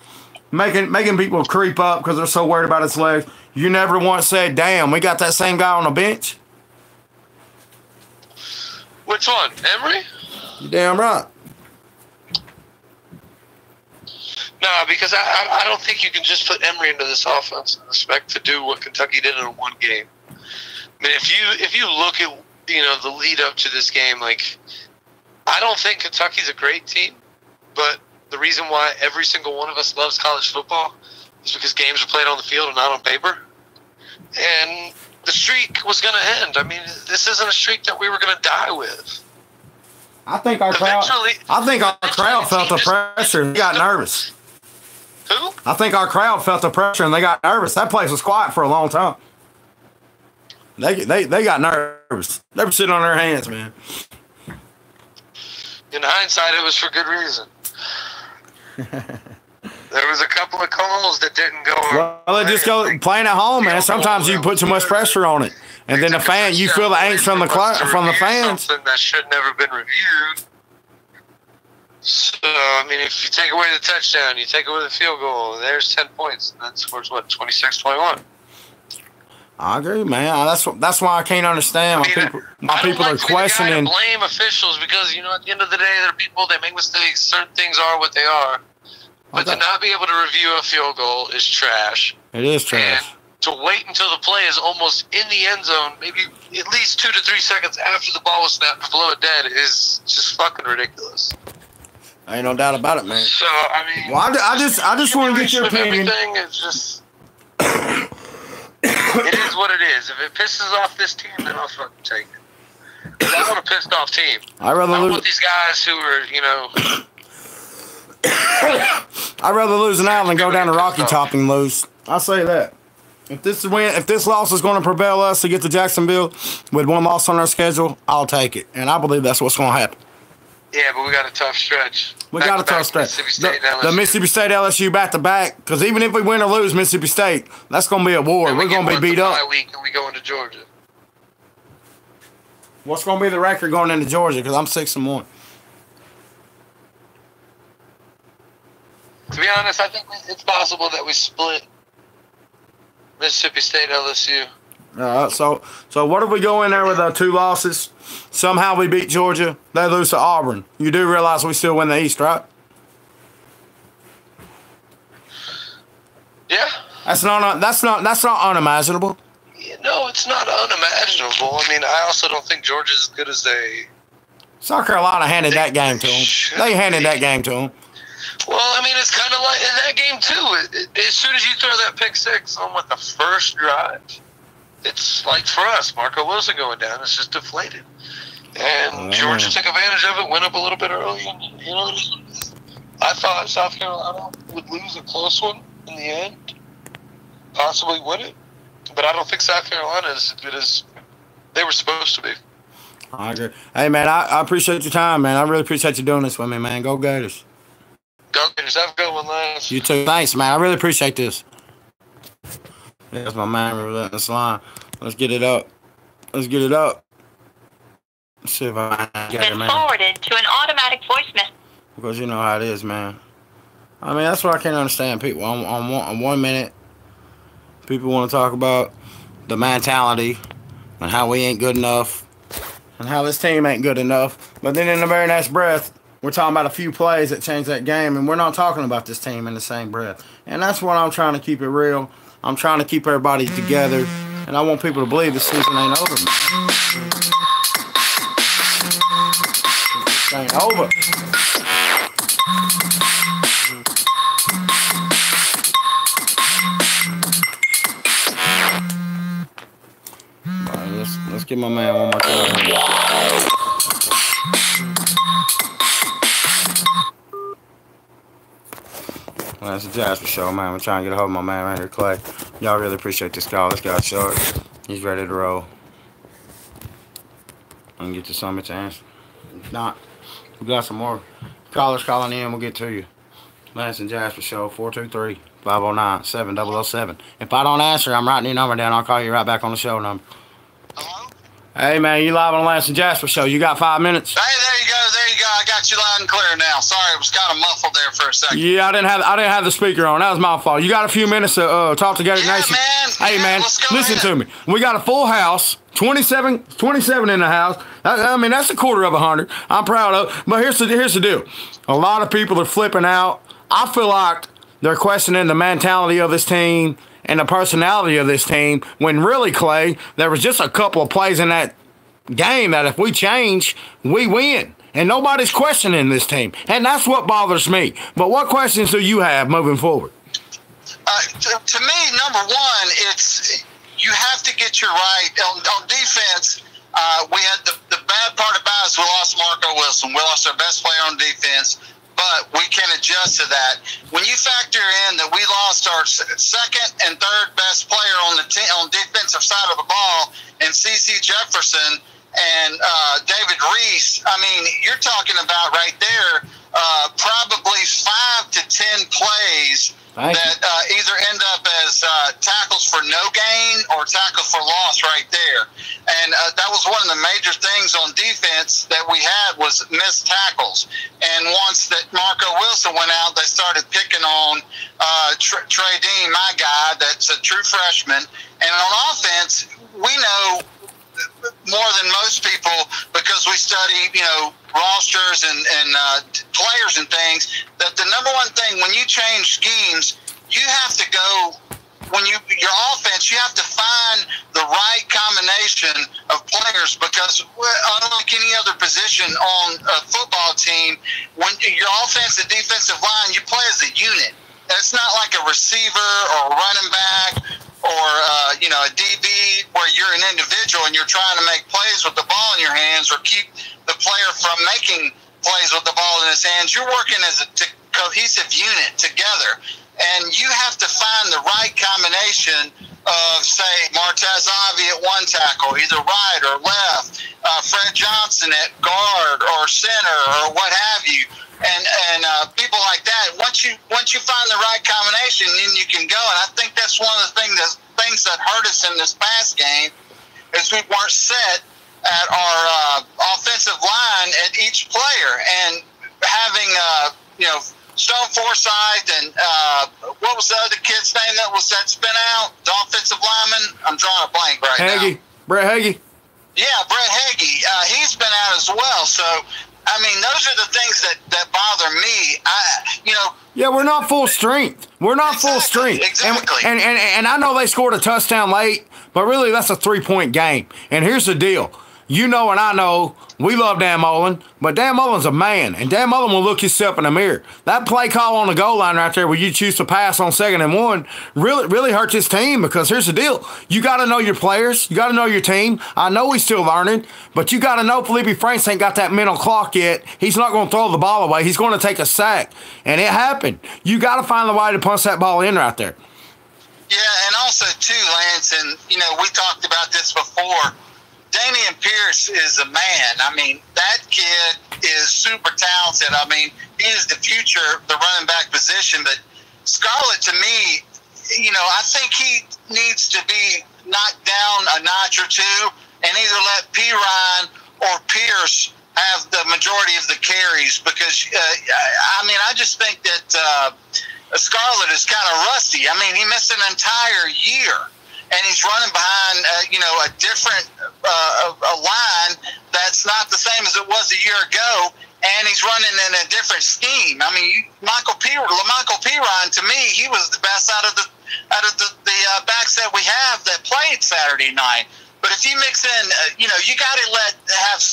making people creep up because they're so worried about his legs, you never once said, "Damn, we got that same guy on the bench." Which one, Emery? You damn right. No, because I don't think you can just put Emery into this offense and expect to do what Kentucky did in one game. I mean, if you look at the lead up to this game, like, I don't think Kentucky's a great team, but the reason why every single one of us loves college football is because games are played on the field and not on paper. And the streak was going to end. I mean, this isn't a streak that we were going to die with. I think our crowd felt the pressure and they got nervous. Who? I think our crowd felt the pressure and they got nervous. That place was quiet for a long time. They got nervous. They were sitting on their hands, man. In hindsight, it was for good reason. There was a couple of calls that didn't go. Well, it just go playing at home, man. Sometimes you put too much pressure on it, and then the fan, you feel the angst from the fans. Something that should never been reviewed. So, I mean, if you take away the touchdown, you take away the field goal, there's 10 points. And that scores, what, 26-21? I agree, man. That's why I can't understand why people are questioning. Blame officials because, at the end of the day, they're people, they make mistakes. Certain things are what they are. But to not be able to review a field goal is trash. It is trash. And to wait until the play is almost in the end zone, maybe at least 2 to 3 seconds after the ball was snapped to blow it dead is just fucking ridiculous. Ain't no doubt about it, man. So, I mean... Well, I just want to get your opinion. Everything is just... It is what it is. If it pisses off this team, then I'll fucking take it. Because I want a pissed off team. I want these guys who are, I'd rather lose an hour than go down to Rocky Top and lose. I'll say that. If this loss is going to propel us to get to Jacksonville with one loss on our schedule, I'll take it. And I believe that's what's going to happen. Yeah, but we got a tough stretch. The Mississippi State LSU back-to-back, because even if we win or lose Mississippi State, that's going to be a war. We're going to be beat up. Week and we go into Georgia. What's going to be the record going into Georgia? Because I'm 6-1. To be honest, I think it's possible that we split Mississippi State LSU. So what if we go in there with 2 losses? Somehow we beat Georgia. They lose to Auburn. You do realize we still win the East, right? Yeah. That's not unimaginable. Yeah, no, it's not unimaginable. I mean, I also don't think Georgia's as good as they. South Carolina handed that game to them. They handed that game to them. Well, I mean, it's kind of like in that game too. As soon as you throw that pick six on the first drive, it's like for us, Marco Wilson going down. It's just deflated, and Georgia took advantage of it. Went up a little bit early, and I thought South Carolina would lose a close one in the end, possibly win it, but I don't think South Carolina is as good as they were supposed to be. I agree. Hey man, I appreciate your time, man. I really appreciate you doing this with me, man. Go Gators. Go Gators. Have a good one, Lance. You too. Thanks, man. I really appreciate this. That's my man relenting this line. Let's get it up. Let's see if I can get it, man. Forwarded to an automatic voice message. Because you know how it is, man. I mean, that's what I can't understand. People on 1 minute, people want to talk about the mentality and how we ain't good enough and how this team ain't good enough. But then in the very next breath, we're talking about a few plays that changed that game, and we're not talking about this team in the same breath. And that's what I'm trying to keep it real. I'm trying to keep everybody together, and I want people to believe the season ain't over. It ain't over. All right, let's get my man one more time. Well, that's the Jasper Show, man. I'm trying to get a hold of my man right here, Clay. Y'all really appreciate this call. This guy's short. He's ready to roll. and get you something to answer. If not, we got some more callers calling in. We'll get to you. Lance and Jasper Show, 423-509-7007. If I don't answer, I'm writing your number down. I'll call you right back on the show number. Hello? Hey, man, you live on the Lance and Jasper Show. You got 5 minutes? Hey, there you go. I got you loud and clear now. Sorry, it was kind of muffled there for a second. Yeah, I didn't have the speaker on. That was my fault. You got a few minutes to talk to Gator Nation? Man. Hey, man, listen to me. We got a full house, 27 in the house. I mean, that's a quarter of 100. I'm proud of. But here's the deal. A lot of people are flipping out. I feel like they're questioning the mentality of this team and the personality of this team, when really, Clay, there was just a couple of plays in that game that if we change, we win. And nobody's questioning this team. And that's what bothers me. But what questions do you have moving forward? To me, number one, it's you have to get your right. On defense, we had the bad part about us, we lost Marco Wilson. We lost our best player on defense. But we can adjust to that. When you factor in that we lost our second and third best player on the on defensive side of the ball, and CeCe Jefferson and David Reese, I mean, you're talking about right there probably 5 to 10 plays that either end up as tackles for no gain or tackles for loss right there. And that was one of the major things on defense that we had was missed tackles. And once that Marco Wilson went out, they started picking on Trey Dean, my guy, that's a true freshman. And on offense, we know more than most people, because we study, rosters and players and things, that the number one thing when you change schemes, you have to go, your offense, you have to find the right combination of players, because unlike any other position on a football team, when your offense and defensive line, you play as a unit. It's not like a receiver or a running back or a DB where you're an individual and you're trying to make plays with the ball in your hands or keep the player from making plays with the ball in his hands. You're working as a cohesive unit together, and you have to find the right combination of, say, Martez Ivy at one tackle, either right or left, Fred Johnson at guard or center or what have you. And people like that. Once you find the right combination, then you can go. And I think that's one of the things that hurt us in this past game is we weren't set at our offensive line at each player. And having Stone Forsythe and what was the other kid's name that's been out? The offensive lineman. I'm drawing a blank right now. Brett Hagee. Yeah, Brett Hagee. He's been out as well. So. I mean, those are the things that bother me. Yeah, we're not full strength. We're not full strength. Exactly. And I know they scored a touchdown late, but really that's a 3-point game. And here's the deal. You know and I know we love Dan Mullen, but Dan Mullen's a man, and Dan Mullen will look himself in the mirror. That play call on the goal line right there where you choose to pass on 2nd and 1 really hurts his team, because here's the deal. You got to know your players. You got to know your team. I know he's still learning, but you got to know Felipe Franks ain't got that mental clock yet. He's not going to throw the ball away. He's going to take a sack, and it happened. You got to find the way to punch that ball in right there. Yeah, and also, too, Lance, and, we talked about this before, Damian Pierce is a man. I mean, that kid is super talented. I mean, he is the future, the running back position. But Scarlett, to me, I think he needs to be knocked down a notch or two and either let Perine or Pierce have the majority of the carries, because, I just think that Scarlett is kind of rusty. I mean, he missed an entire year. And he's running behind, a different a line that's not the same as it was a year ago, and he's running in a different scheme. I mean, LaMichael Perine, to me, he was the best out of the backs that we have that played Saturday night. But if you mix in, you got to have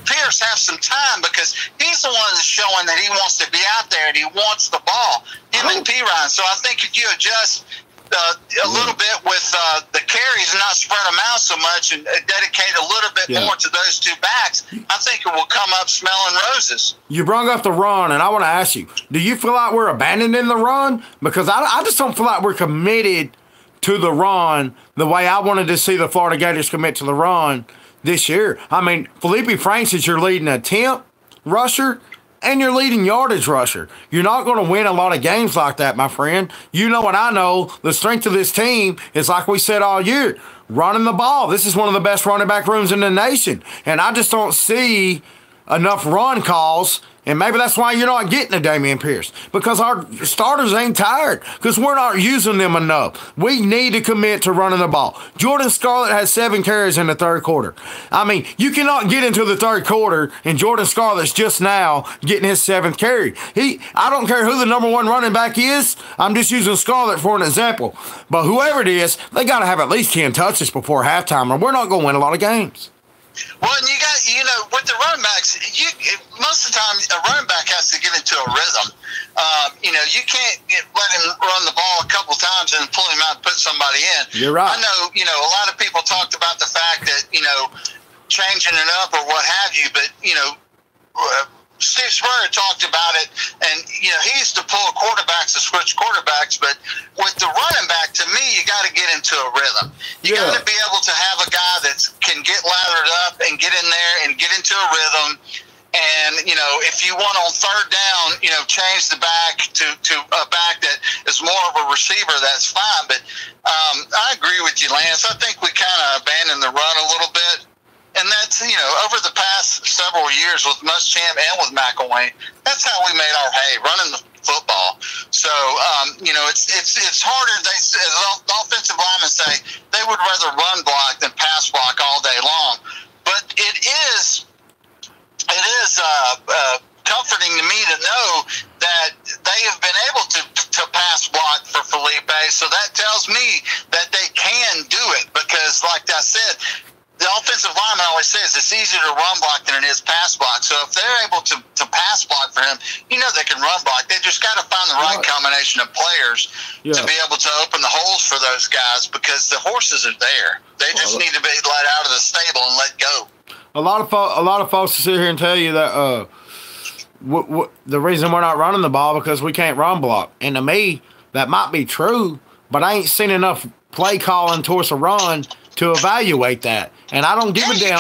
Pierce have some time, because he's the one that's showing that he wants to be out there and he wants the ball. Him and Perine. So I think if you adjust a little bit with the carries and not spread them out so much and dedicate a little bit more to those two backs, I think it will come up smelling roses. You brought up the run, and I want to ask you, do you feel like we're abandoning the run? Because I just don't feel like we're committed to the run the way I wanted to see the Florida Gators commit to the run this year. I mean, Felipe Franks is your leading attempt rusher and your leading yardage rusher. You're not going to win a lot of games like that, my friend. You know what I know. The strength of this team is, like we said all year, running the ball. This is one of the best running back rooms in the nation. And I just don't see enough run calls. And maybe that's why you're not getting a Dameon Pierce, because our starters ain't tired, because we're not using them enough. We need to commit to running the ball. Jordan Scarlett has 7 carries in the third quarter. I mean, you cannot get into the third quarter and Jordan Scarlett's just now getting his 7th carry. I don't care who the number 1 running back is. I'm just using Scarlett for an example. But whoever it is, they got to have at least 10 touches before halftime, or we're not going to win a lot of games. Well, and with the running backs, most of the time a running back has to get into a rhythm. You can't let him run the ball a couple times and pull him out and put somebody in. You're right. I know, a lot of people talked about the fact that, changing it up or what have you, but, Steve Spurrier talked about it, and he used to pull quarterbacks and switch quarterbacks. But with the running back, to me, you got to get into a rhythm. You got to be able to have a guy that can get lathered up and get in there and get into a rhythm. And if you want on third down, change the back to a back that is more of a receiver, that's fine. But I agree with you, Lance. I think we kind of abandoned the run a little bit. And that's, over the past several years with Muschamp and with McElwain, that's how we made our hay, running the football. So, it's harder. The offensive linemen say they would rather run block than pass block all day long. But it is comforting to me to know that they have been able to pass block for Felipe. So that tells me that they can do it, because, like I said, the offensive lineman always says it's easier to run block than it is pass block. So if they're able to pass block for him, they can run block. They just got to find the right combination of players to be able to open the holes for those guys, because the horses are there. They just need to be let out of the stable and let go. A lot of folks sit here and tell you that the reason we're not running the ball because we can't run block. And to me, that might be true, but I ain't seen enough play calling towards a run to evaluate that. And I don't give a damn.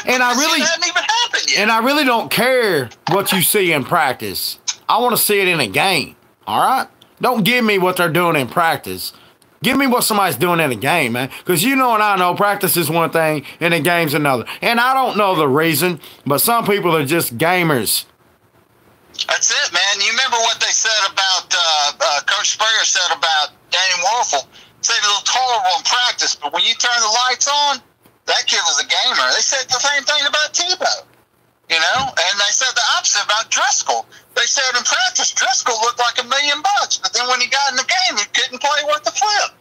And I really don't care what you see in practice. I want to see it in a game. All right? Don't give me what they're doing in practice. Give me what somebody's doing in a game, man. Because and I know practice is one thing and the game's another. And I don't know the reason, but some people are just gamers. That's it, man. You remember what they said about, Coach Spurrier said about Danny Wuerffel? Said he was tolerable in practice, but when you turn the lights on, that kid was a gamer. They said the same thing about Tebow, and they said the opposite about Driscoll. They said in practice, Driscoll looked like $1 million, but then when he got in the game, he couldn't play worth the flip.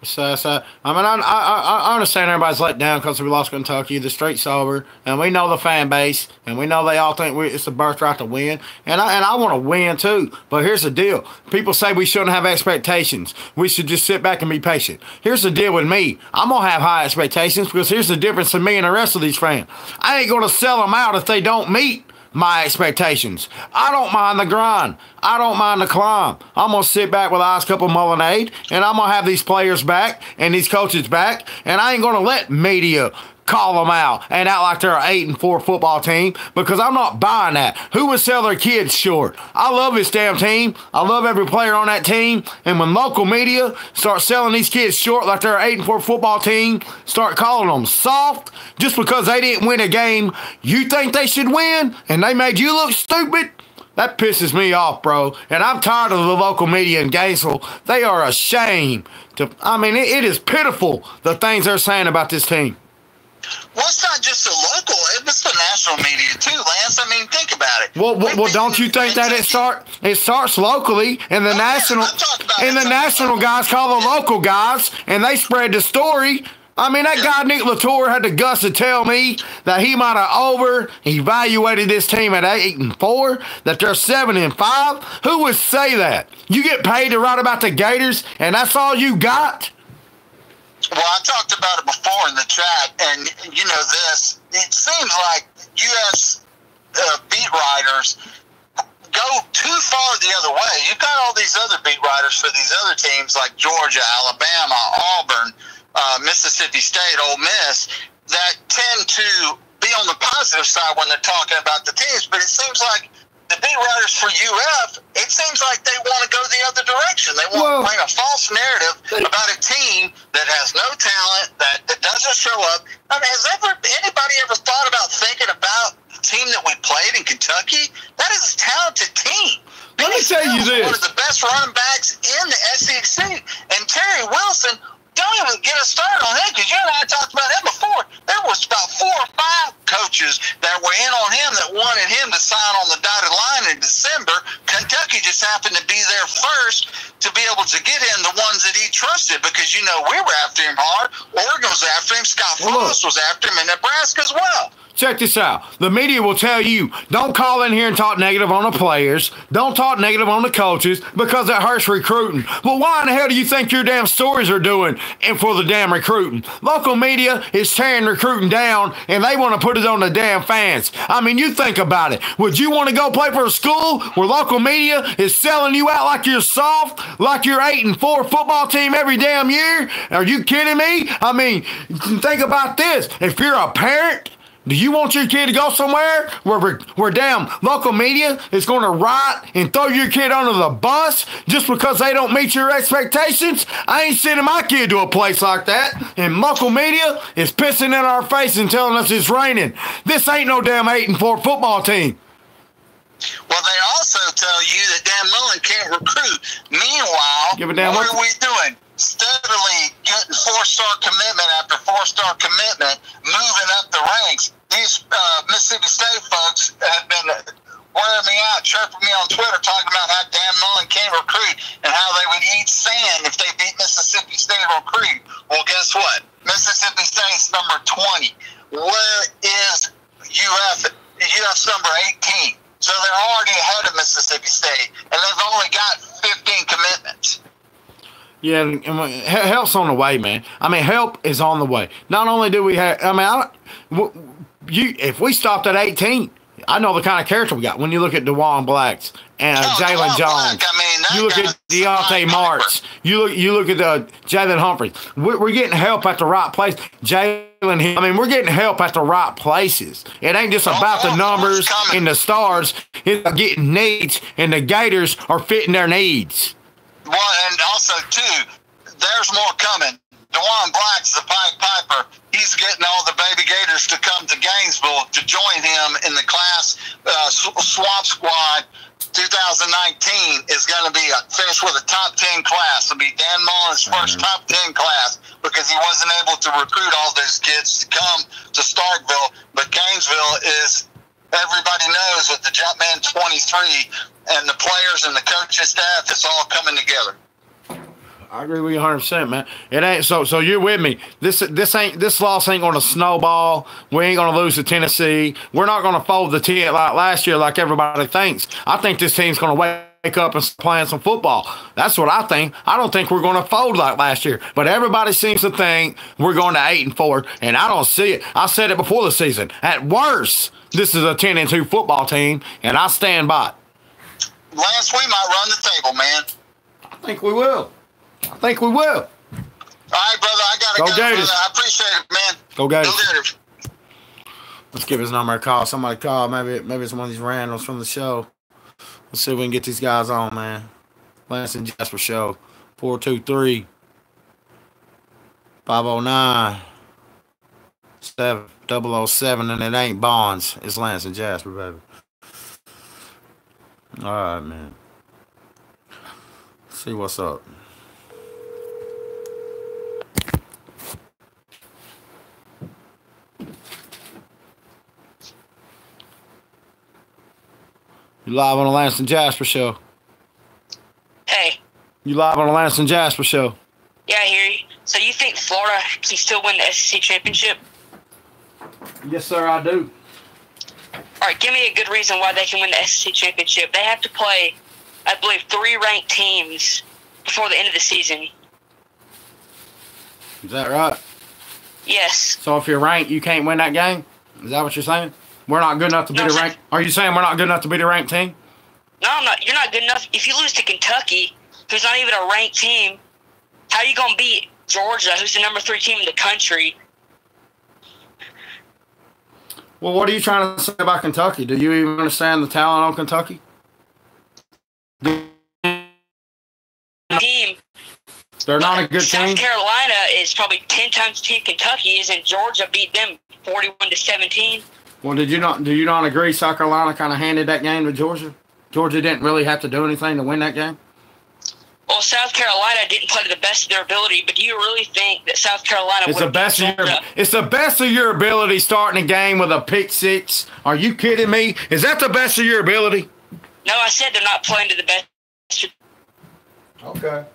I understand everybody's let down because we lost Kentucky. The street's over, and we know the fan base, and we know they all think it's a birthright to win. And I want to win too. But here's the deal: people say we shouldn't have expectations. We should just sit back and be patient. Here's the deal with me: I'm gonna have high expectations, because here's the difference in me and the rest of these fans. I ain't gonna sell them out if they don't meet my expectations. I don't mind the grind. I don't mind the climb. I'm going to sit back with eyes cup of Mullinade, and I'm going to have these players back and these coaches back, and I ain't going to let media call them out and act like they're an 8-4 football team, because I'm not buying that. Who would sell their kids short? I love this damn team. I love every player on that team. And when local media start selling these kids short like they're an 8-4 football team, start calling them soft just because they didn't win a game you think they should win and they made you look stupid, that pisses me off, bro. And I'm tired of the local media in Gainesville. They are ashamed. It is pitiful the things they're saying about this team. Well, it's not just the local; it's the national media too, Lance. Think about it. Well, don't you think that it starts locally, and the national guys call the local guys, and they spread the story. That guy Nick Latour had the guts to tell me that he might have over-evaluated this team at 8-4, that they're 7-5. Who would say that? You get paid to write about the Gators, and that's all you got? Well, I talked about it before in the chat, and this. It seems like U.S. Beat writers go too far the other way. You've got all these other beat writers for these other teams like Georgia, Alabama, Auburn, Mississippi State, Ole Miss, that tend to be on the positive side when they're talking about the teams. But it seems like the beat writers for UF, it seems like they want to go the other direction. They want to bring a false narrative about a team that has no talent, that doesn't show up. I mean, has anybody ever thought about thinking about the team that we played in Kentucky? That is a talented team. Let me tell you this. One of the best running backs in the SEC. And Terry Wilson, don't even get us started on him, because you and I talked about him before. There was about 4 or 5 coaches that were in on him that wanted him to sign on the dotted line in December. Kentucky just happened to be there first to be able to get him, the ones that he trusted, because, you know, we were after him hard. Oregon was after him. Scott Frost was after him, and Nebraska as well. Check this out. The media will tell you, don't call in here and talk negative on the players. Don't talk negative on the coaches because it hurts recruiting. Well, why in the hell do you think your damn stories are doing and for the damn recruiting? Local media is tearing recruiting down, and they want to put it on the damn fans. I mean, you think about it. Would you want to go play for a school where local media is selling you out like you're soft, like you're 8-4 football team every damn year? Are you kidding me? I mean, think about this. If you're a parent, do you want your kid to go somewhere where damn local media is going to riot and throw your kid under the bus just because they don't meet your expectations? I ain't sending my kid to a place like that. And local media is pissing in our face and telling us it's raining. This ain't no damn 8-4 football team. Well, they also tell you that Dan Mullen can't recruit. Meanwhile, what are we doing? Steadily getting 4-star commitment after 4-star commitment, moving up the ranks. These Mississippi State folks have been wearing me out, chirping me on Twitter, talking about how Dan Mullen can't recruit and how they would eat sand if they beat Mississippi State recruiting. Well, guess what? Mississippi State's number 20. Where is UF? UF's number 18. So they're already ahead of Mississippi State, and they've only got 15 commitments. Yeah, help's on the way, man. I mean, help is on the way. Not only do we have, if we stopped at 18, I know the kind of character we got. When you look at DeJuan Blacks and Jalen Jones, you look at Deontay Marks, you look at Jalen Humphreys. We're getting help at the right place. We're getting help at the right places. It ain't just about the numbers and the stars. It's about getting needs, and the Gators are fitting their needs. Well, and also, too, there's more coming. DeJuan Black's the Pied Piper. He's getting all the baby Gators to come to Gainesville to join him in the class. Swamp Squad 2019 is going to be finished with a top 10 class. It'll be Dan Mullen's first top 10 class because he wasn't able to recruit all those kids to come to Starkville. But Gainesville is, everybody knows, with the Jumpman 23 and the players and the coaching staff, it's all coming together. I agree with you 100%, man. It ain't so you're with me. This loss ain't going to snowball. We ain't going to lose to Tennessee. We're not going to fold the tent like last year, like everybody thinks. I think this team's going to wake up and playing some football. That's what I think. I don't think we're going to fold like last year. But everybody seems to think we're going to 8-4, and I don't see it. I said it before the season. At worst, this is a 10-2 football team, and I stand by it. Lance, we might run the table, man. I think we will. All right, brother. I got to go, Gators. I appreciate it, man. Go Gators. Let's give his number a call. Somebody call. Maybe it's one of these randoms from the show. Let's see if we can get these guys on, man. Lance and Jasper Show. 423-509-7007, and it ain't Bonds. It's Lance and Jasper, baby. All right, man. Let's see what's up. You live on the Lance and Jasper Show. Hey. You live on the Lance and Jasper Show. Yeah, I hear you. So you think Florida can still win the SEC championship? Yes, sir, I do. All right, give me a good reason why they can win the SEC championship. They have to play, I believe, 3 ranked teams before the end of the season. Is that right? Yes. So if you're ranked, you can't win that game? Is that what you're saying? We're not good enough to beat a ranked. Are you saying we're not good enough to beat a ranked team? No, I'm not. You're not good enough. If you lose to Kentucky, who's not even a ranked team, how are you gonna beat Georgia, who's the number 3 team in the country. Well, what are you trying to say about Kentucky? Do you even understand the talent on Kentucky? Team. They're not a good South team. South Carolina is probably 10 times the team Kentucky is, and Georgia beat them 41-17. Well, do you not agree South Carolina kind of handed that game to Georgia? Georgia didn't really have to do anything to win that game? Well, South Carolina didn't play to the best of their ability, but do you really think that South Carolina It's the best of your ability starting a game with a pick six. Are you kidding me? Is that the best of your ability? No, I said they're not playing to the best. Okay.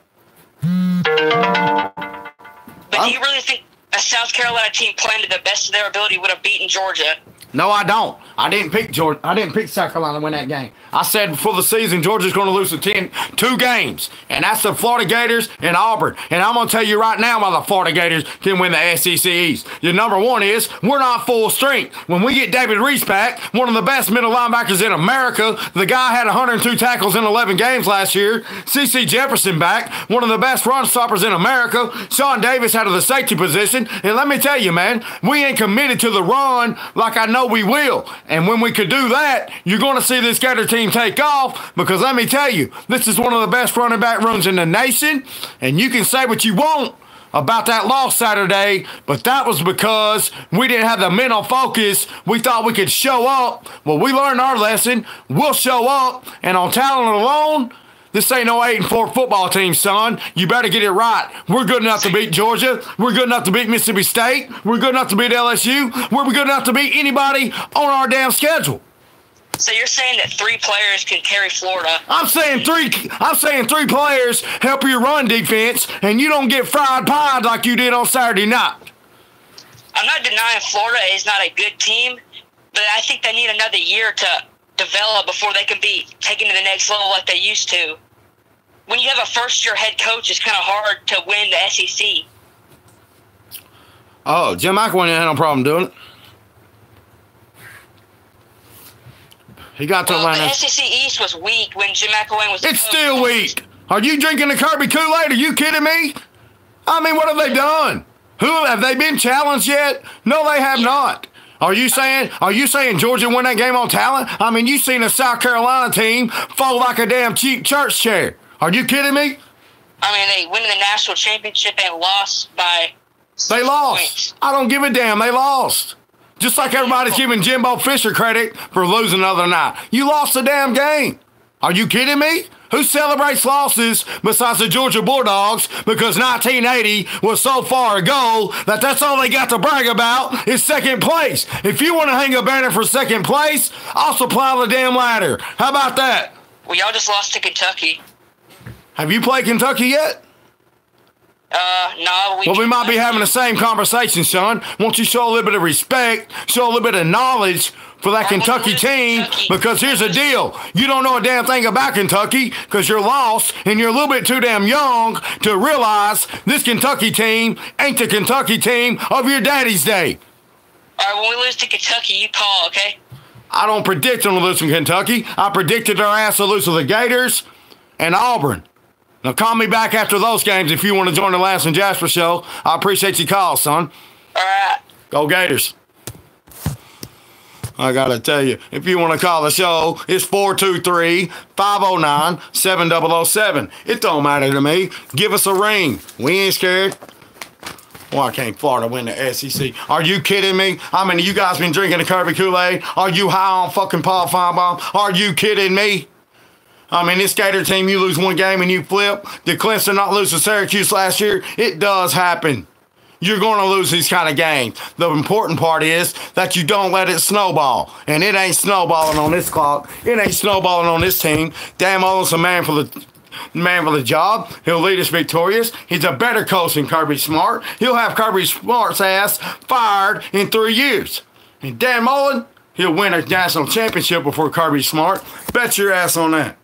But do you really think a South Carolina team playing to the best of their ability would have beaten Georgia? No, I don't. I didn't pick Georgia. I didn't pick South Carolina to win that game. I said before the season, Georgia's going to lose two games, and that's the Florida Gators and Auburn. And I'm going to tell you right now why the Florida Gators can win the SEC East. Your number one is we're not full strength. When we get David Reese back, one of the best middle linebackers in America, the guy had 102 tackles in 11 games last year. C.C. Jefferson back, one of the best run stoppers in America. Sean Davis out of the safety position. And let me tell you, man, we ain't committed to the run like I know we will. And when we could do that, you're going to see this Gator team take off, because let me tell you, this is one of the best running back rooms in the nation. And you can say what you want about that loss Saturday, but that was because we didn't have the mental focus. We thought we could show up. Well, we learned our lesson. We'll show up, and on talent alone, this ain't no 8-4 football team, son. You better get it right. We're good enough to beat Georgia. We're good enough to beat Mississippi State. We're good enough to beat LSU. We're good enough to beat anybody on our damn schedule. So you're saying that 3 players can carry Florida? I'm saying three players help your run defense, and you don't get fried pied like you did on Saturday night. I'm not denying Florida is not a good team, but I think they need another year to develop before they can be taken to the next level like they used to. When you have a first-year head coach, it's kind of hard to win the SEC. Oh, Jim McElwain had no problem doing it. He got to Atlanta. The SEC East was weak when Jim McElwain was. It's still weak. Are you drinking the Kirby Kool-Aid? Are you kidding me? I mean, what have they done? Have they been challenged yet? No, they have not. Are you saying Georgia won that game on talent? I mean, you seen a South Carolina team fall like a damn cheap church chair. Are you kidding me? I mean, they win the national championship and lost by 6 points. I don't give a damn. They lost. Just like everybody's giving Jimbo Fisher credit for losing the other night. You lost the damn game. Are you kidding me? Who celebrates losses besides the Georgia Bulldogs, because 1980 was so far ago that that's all they got to brag about is second place. If you want to hang a banner for second place, I'll supply the damn ladder. How about that? Well, y'all just lost to Kentucky. Have you played Kentucky yet? No. We might be having the same conversation, son. Won't you show a little bit of respect, show a little bit of knowledge for that Kentucky team? Because here's the deal. You don't know a damn thing about Kentucky because you're lost and you're a little bit too damn young to realize this Kentucky team ain't the Kentucky team of your daddy's day. All right, when we lose to Kentucky, you call, okay? I don't predict them to lose from Kentucky. I predicted their ass to lose to the Gators and Auburn. Now, call me back after those games if you want to join the Lance and Jasper show. I appreciate your call, son. All right. Go Gators. I got to tell you, if you want to call the show, it's 423-509-7007. It don't matter to me. Give us a ring. We ain't scared. Why can't Florida win the SEC? Are you kidding me? I mean, you guys been drinking the Kirby Kool-Aid? Are you high on fucking Paul Feinbaum? Are you kidding me? I mean, this Gator team, you lose one game and you flip. Did Clemson not lose to Syracuse last year? It does happen. You're going to lose these kind of games. The important part is that you don't let it snowball. And it ain't snowballing on this clock. It ain't snowballing on this team. Dan Mullen's the man for the job. He'll lead us victorious. He's a better coach than Kirby Smart. He'll have Kirby Smart's ass fired in 3 years. And Dan Mullen, he'll win a national championship before Kirby Smart. Bet your ass on that.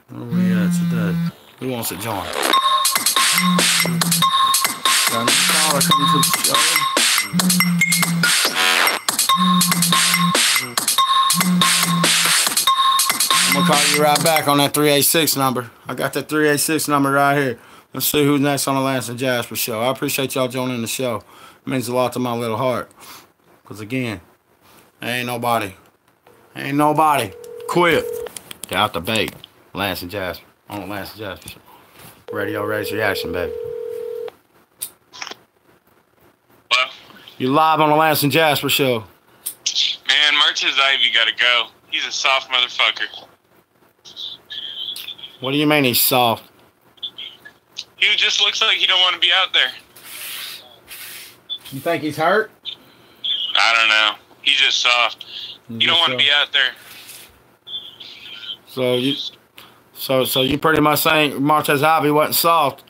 Where we at today? Who wants to join? Got a caller coming to the show. I'm gonna call you right back on that 386 number. I got that 386 number right here. Let's see who's next on the Lance and Jasper show. I appreciate y'all joining the show. It means a lot to my little heart. Because again, ain't nobody quit. Get out the bait. Lance and Jasper on the Lance and Jasper show. Radio Raise Reaction, baby. Hello? You live on the Lance and Jasper show. Man, Martez Ivy gotta go. He's a soft motherfucker. What do you mean he's soft? He just looks like he don't want to be out there. You think he's hurt? I don't know. He's just soft. He don't want to be out there. So you pretty much saying Martez Ivy wasn't soft.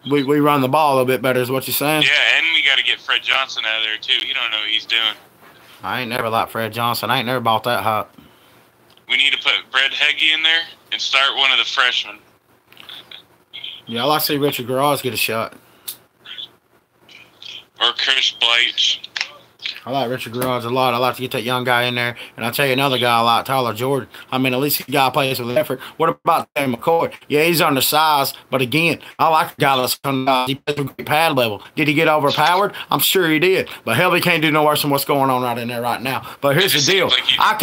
We run the ball a little bit better is what you're saying? Yeah, and we got to get Fred Johnson out of there too. He don't know what he's doing. I ain't never liked Fred Johnson. I ain't never bought that hot. We need to put Brett Heggie in there and start one of the freshmen. Yeah, I like to see Richard Garage get a shot. Or Chris Bleich. I like Richard Garage a lot. I like to get that young guy in there. And I'll tell you another guy I like, Tyler Jordan. I mean, at least the guy plays with effort. What about Dan McCoy? Yeah, he's undersized. But again, I like the guy that's coming out. He plays with great pad level. Did he get overpowered? I'm sure he did. But hell, he can't do no worse than what's going on right in there right now. But here's the deal. I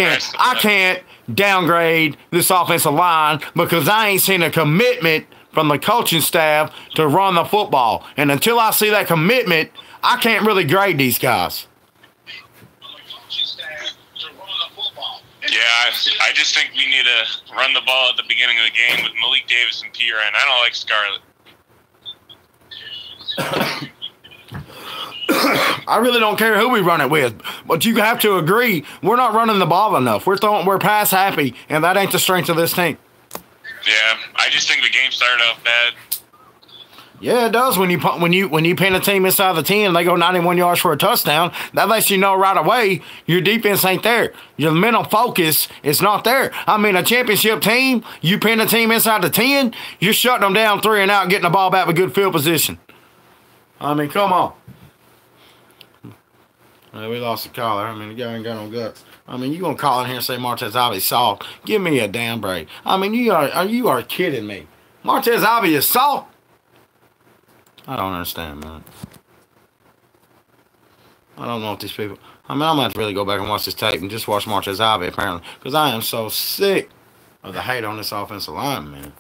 can't downgrade this offensive line because I ain't seen a commitment from the coaching staff to run the football. And until I see that commitment, I can't really grade these guys. Yeah, I just think we need to run the ball at the beginning of the game with Malik Davis and P. Ryan. I don't like Scarlett. I really don't care who we run it with, but you have to agree we're not running the ball enough. We're pass happy, and that ain't the strength of this team. Yeah, I just think the game started off bad. Yeah, it does. When you pin a team inside the 10 and they go 91 yards for a touchdown, that lets you know right away your defense ain't there. Your mental focus is not there. I mean, a championship team, you pin a team inside the 10, you're shutting them down 3 and out, getting the ball back with good field position. I mean, come on. We lost the caller. I mean, the guy ain't got no guts. I mean, you gonna call in here and say Martez Ivy soft? Give me a damn break. I mean, you are kidding me. Martez Ivy is soft? I don't understand, man. I don't know if these people... I mean, I'm going to have to really go back and watch this tape and just watch Martez Ivy, apparently. Because I am so sick of the hate on this offensive line, man.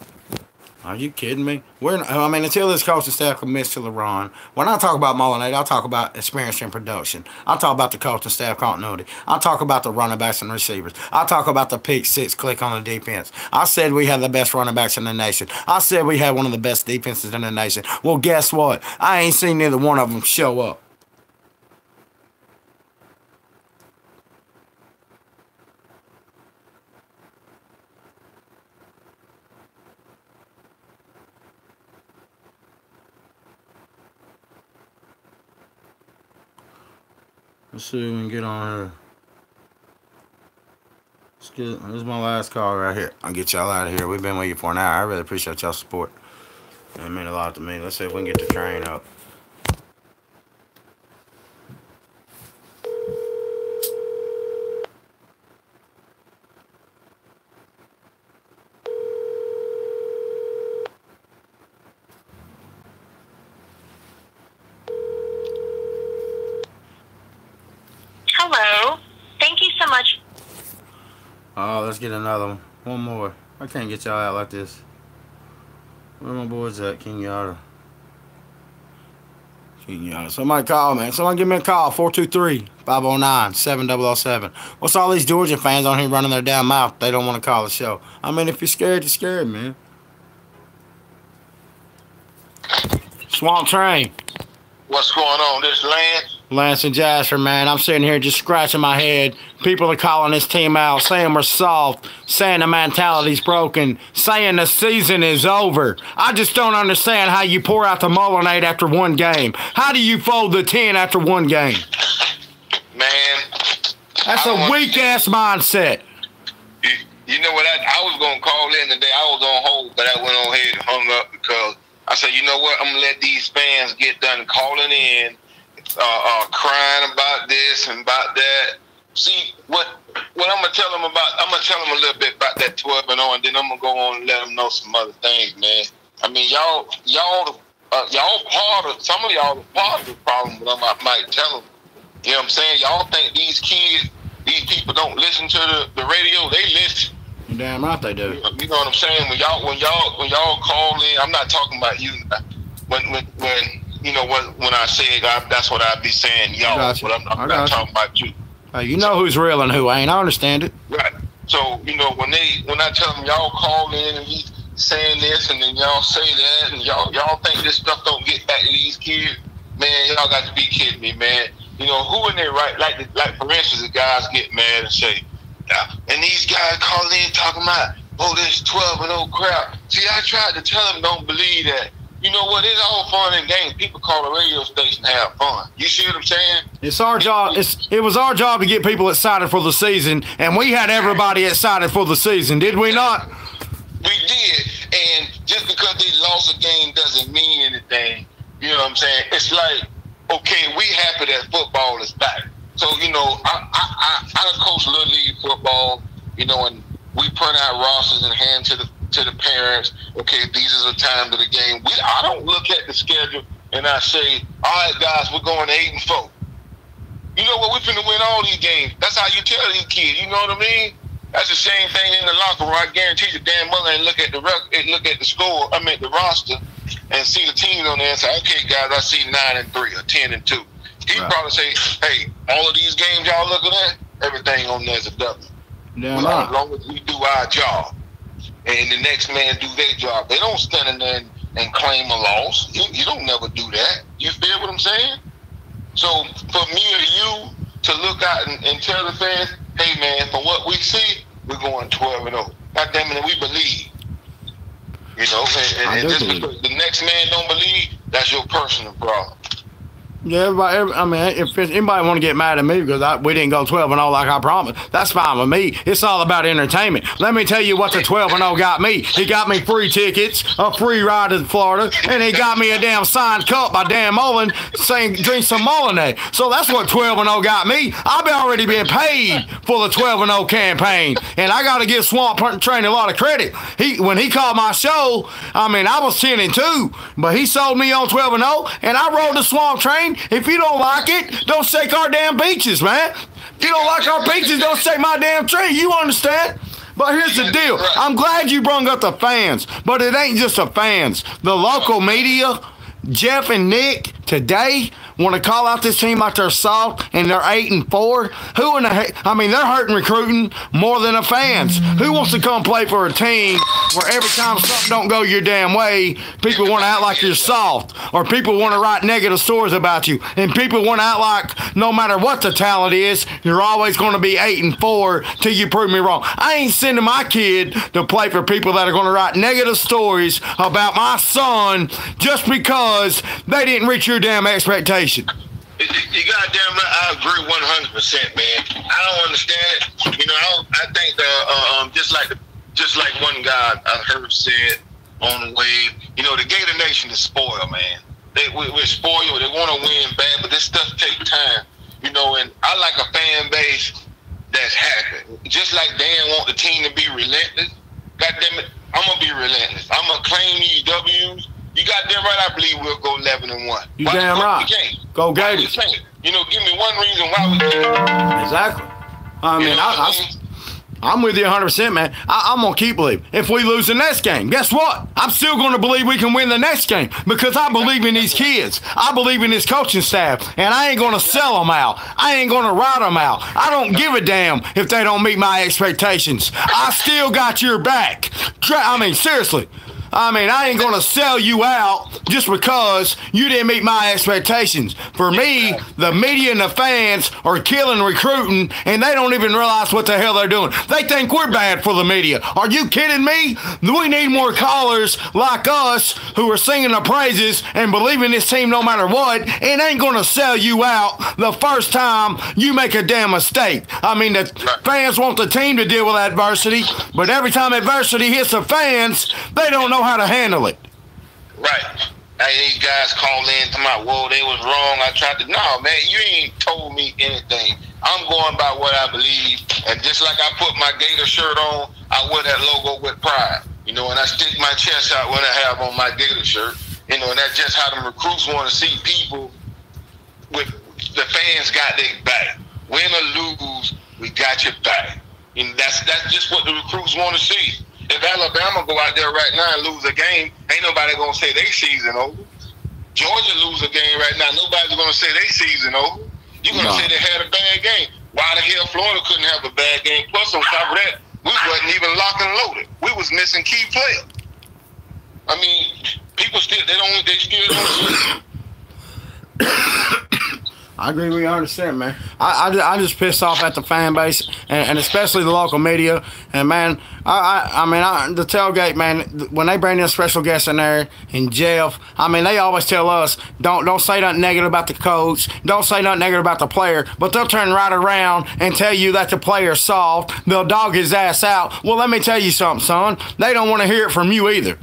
Are you kidding me? Until this coaching staff commits to LeBron, when I talk about Molinade, I talk about experience and production. I talk about the coaching staff continuity. I talk about the running backs and receivers. I talk about the pick six click on the defense. I said we have the best running backs in the nation. I said we have one of the best defenses in the nation. Well, guess what? I ain't seen neither one of them show up. Let's see if we can get on here. This is my last call right here. I'll get y'all out of here. We've been waiting for an hour. I really appreciate y'all's support. It meant a lot to me. Let's see if we can get the train up. Hello. Thank you so much. Oh, let's get another one. One more. I can't get y'all out like this. Where my boys at? King Yada. Somebody call, man. Somebody give me a call. 423-509-7007. What's all these Georgia fans on here running their damn mouth? They don't want to call the show. I mean, if you're scared, you're scared, man. Swamp Train. What's going on? This Lance? Lance and Jasper, man. I'm sitting here just scratching my head. People are calling this team out, saying we're soft, saying the mentality's broken, saying the season is over. I just don't understand how you pour out the Molinade after one game. How do you fold the 10 after one game? Man. That's a weak-ass mindset. You know what? I was going to call in today. I was on hold, but I went on ahead and hung up because I said, you know what? I'm going to let these fans get done calling in, crying about this and about that. See, what I'm going to tell them about, I'm going to tell them a little bit about that 12-0, and then I'm going to go on and let them know some other things, man. I mean, y'all part of, some of y'all are part of the problem, but I might tell them. You know what I'm saying? Y'all think these kids, these people don't listen to the radio? They listen. Damn right they do. You know what I'm saying? When y'all call in, I'm not talking about you. When you know when I say that's what I'd be saying, y'all. Gotcha. But I'm not talking about you. You know who's real and who ain't. I understand it. Right. So you know when I tell them y'all call in and he's saying this and then y'all say that and y'all think this stuff don't get back to these kids, man, y'all got to be kidding me, man. You know, who in there, right? Like for instance, the guys get mad and say, and these guys call in talking about, oh, this 12-0 crap. See, I tried to tell them don't believe that. You know what? It's all fun and games. People call the radio station to have fun. You see what I'm saying? It's our job. It was our job to get people excited for the season, and we had everybody excited for the season, did we not? We did, and just because they lost a game doesn't mean anything. You know what I'm saying? It's like, okay, we happy that football is back. So, you know, I coach Little League football, you know, and we print out rosters and hand to the parents, okay, these are the times of the game. I don't look at the schedule and I say, all right, guys, we're going 8-4. You know what? We're finna win all these games. That's how you tell these kids, you know what I mean? That's the same thing in the locker room. I guarantee the damn mother ain't look at the score, the roster, and see the teams on there and say, okay, guys, I see 9-3 or 10-2. He'd probably say, hey, all of these games y'all looking at, everything on there is a W. Yeah, as long as we do our job and the next man do their job. They don't stand in there and claim a loss. You don't never do that. You feel what I'm saying? So for me or you to look out and tell the fans, hey, man, from what we see, we're going 12-0. God damn it, we believe. You know, and just because the next man don't believe, that's your personal problem. Yeah, I mean, if anybody want to get mad at me because we didn't go 12-0 like I promised, that's fine with me. It's all about entertainment. Let me tell you what the 12-0 got me. He got me free tickets, a free ride to Florida, and he got me a damn signed cup by Dan Mullen saying drink some Mullinet. So that's what 12-0 got me. I've already been paid for the 12-0 campaign, and I got to give Swamp Train a lot of credit. When he called my show, I mean, I was 10-2, but he sold me on 12-0, and I rode the Swamp Train. If you don't like it, don't shake our damn beaches, man. If you don't like our beaches, don't shake my damn tree. You understand? But here's the deal. I'm glad you brung up the fans, but it ain't just the fans. The local media, Jeff and Nick, today want to call out this team like they're soft and they're 8-4. Who in the heck? I mean, they're hurting recruiting more than the fans. Who wants to come play for a team where every time something don't go your damn way, people want to act like you're soft, or people want to write negative stories about you, and people want to act like no matter what the talent is, you're always going to be 8-4 till you prove me wrong. I ain't sending my kid to play for people that are going to write negative stories about my son just because they didn't reach your damn expectations. You goddamn right. I agree 100%, man. I don't understand it. You know, I think just like one guy I heard said on the wave, you know, the Gator Nation is spoiled, man. We're spoiled. They want to win bad, but this stuff takes time. You know, and I like a fan base that's happy. Just like Dan want the team to be relentless. Goddamn it, I'm gonna be relentless. I'm gonna claim these W's. You got damn right. I believe we'll go 11-1. You damn right. Go Gators. You know, give me one reason why we can't. Exactly. I mean, I'm with you 100%, man. I'm going to keep believing. If we lose the next game, guess what? I'm still going to believe we can win the next game because I believe in these kids. I believe in this coaching staff, and I ain't going to sell them out. I ain't going to ride them out. I don't give a damn if they don't meet my expectations. I still got your back. I mean, seriously. I mean, I ain't going to sell you out just because you didn't meet my expectations. For me, the media and the fans are killing recruiting, and they don't even realize what the hell they're doing. They think we're bad for the media. Are you kidding me? We need more callers like us who are singing the praises and believing this team no matter what, and ain't going to sell you out the first time you make a damn mistake. I mean, the fans want the team to deal with adversity, but every time adversity hits the fans, they don't know how to handle it. Right. Hey, these guys call in to my, whoa, they was wrong. I tried to, no, man, you ain't told me anything. I'm going by what I believe. And just like I put my Gator shirt on, I wear that logo with pride. You know, and I stick my chest out when I have on my Gator shirt. You know, and that's just how the recruits want to see people with the fans got their back. Win or lose, we got your back. And that's just what the recruits want to see. If Alabama go out there right now and lose a game, ain't nobody going to say they season over. Georgia lose a game right now, nobody's going to say they season over. You're going to say they had a bad game. Why the hell Florida couldn't have a bad game? Plus, on top of that, we wasn't even locked and loaded. We was missing key players. I mean, people still, they still don't see. I agree with you 100%, man. I just pissed off at the fan base and especially the local media. And man, I mean the tailgate, man. When they bring in special guests in there and Jeff, I mean they always tell us don't say nothing negative about the coach, don't say nothing negative about the player, but they'll turn right around and tell you that the player's soft. They'll dog his ass out. Well, let me tell you something, son. They don't want to hear it from you either.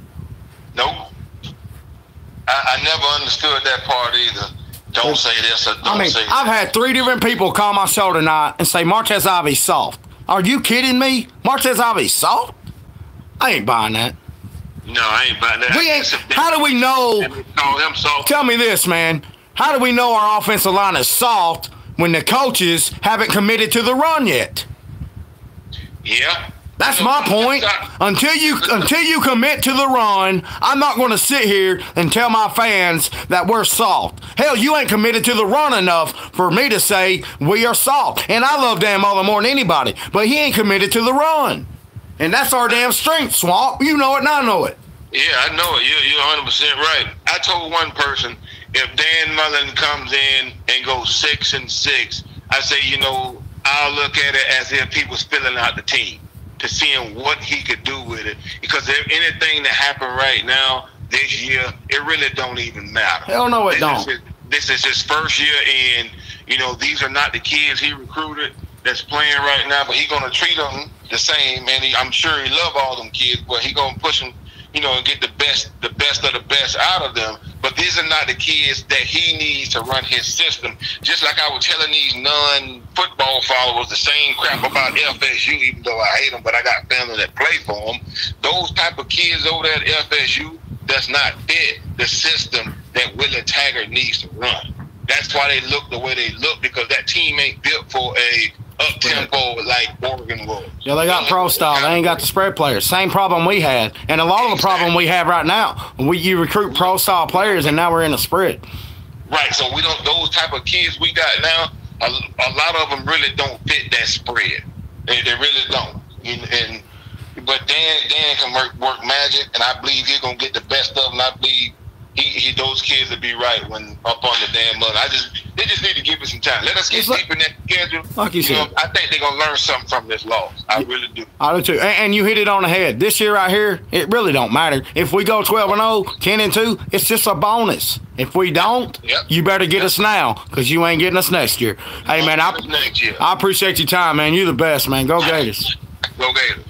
Nope. I never understood that part either. Don't say this or don't say that. I've had 3 different people call my show tonight and say Martez Ivey's soft. Are you kidding me? Martez Ivey's soft? I ain't buying that. No, I ain't buying that. How do we know? Tell me this, man. How do we know our offensive line is soft when the coaches haven't committed to the run yet? Yeah. That's my point. Until you commit to the run, I'm not going to sit here and tell my fans that we're soft. Hell, you ain't committed to the run enough for me to say we are soft. And I love Dan Mullen more than anybody, but he ain't committed to the run. And that's our damn strength, Swamp. You know it and I know it. Yeah, I know it. You're 100% right. I told one person, if Dan Mullen comes in and goes 6-6, I say, I'll look at it as if he was filling out the team, to seeing what he could do with it. Because if anything that happened right now, this year, it really don't even matter. Hell no, it don't. This is his first year, and, these are not the kids he recruited that's playing right now, but he's going to treat them the same, and I'm sure he love all them kids, but he going to push them, and get the best of the best out of them. But these are not the kids that he needs to run his system. Just like I was telling these non-football followers the same crap about FSU, even though I hate them, but I got family that play for them. Those type of kids over there at FSU does not fit the system that Willie Taggart needs to run. That's why they look the way they look, because that team ain't built for a up-tempo like Oregon was. Yeah, they got pro style. They ain't got the spread players. Same problem we had. And a lot of the problem we have right now, you recruit pro style players and now we're in the spread. Right, so we don't, those type of kids we got now, a lot of them really don't fit that spread. They really don't. But Dan can work magic, and I believe he's going to get the best of them. And I believe those kids will be right when up on the damn mud. They just need to give it some time. Let us get deep in that schedule. Like you said. I think they're going to learn something from this loss. I really do. I do too. And you hit it on the head. This year right here, it really don't matter. If we go 12-0, 10-2, it's just a bonus. If we don't, you better get us now, because you ain't getting us next year. Hey, man, I appreciate your time, man. You're the best, man. Go Gators. Go Gators.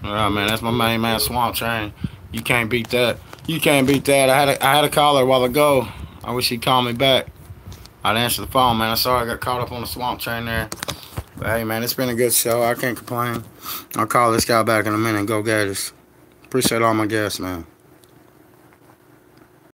All right, man. That's my main man, Swamp Train. You can't beat that. You can't beat that. I had a caller a while ago. I wish he'd call me back. I'd answer the phone, man. I'm sorry I got caught up on the Swamp Train there. But, hey, man, it's been a good show. I can't complain. I'll call this guy back in a minute. Go Gators. Appreciate all my guests, man.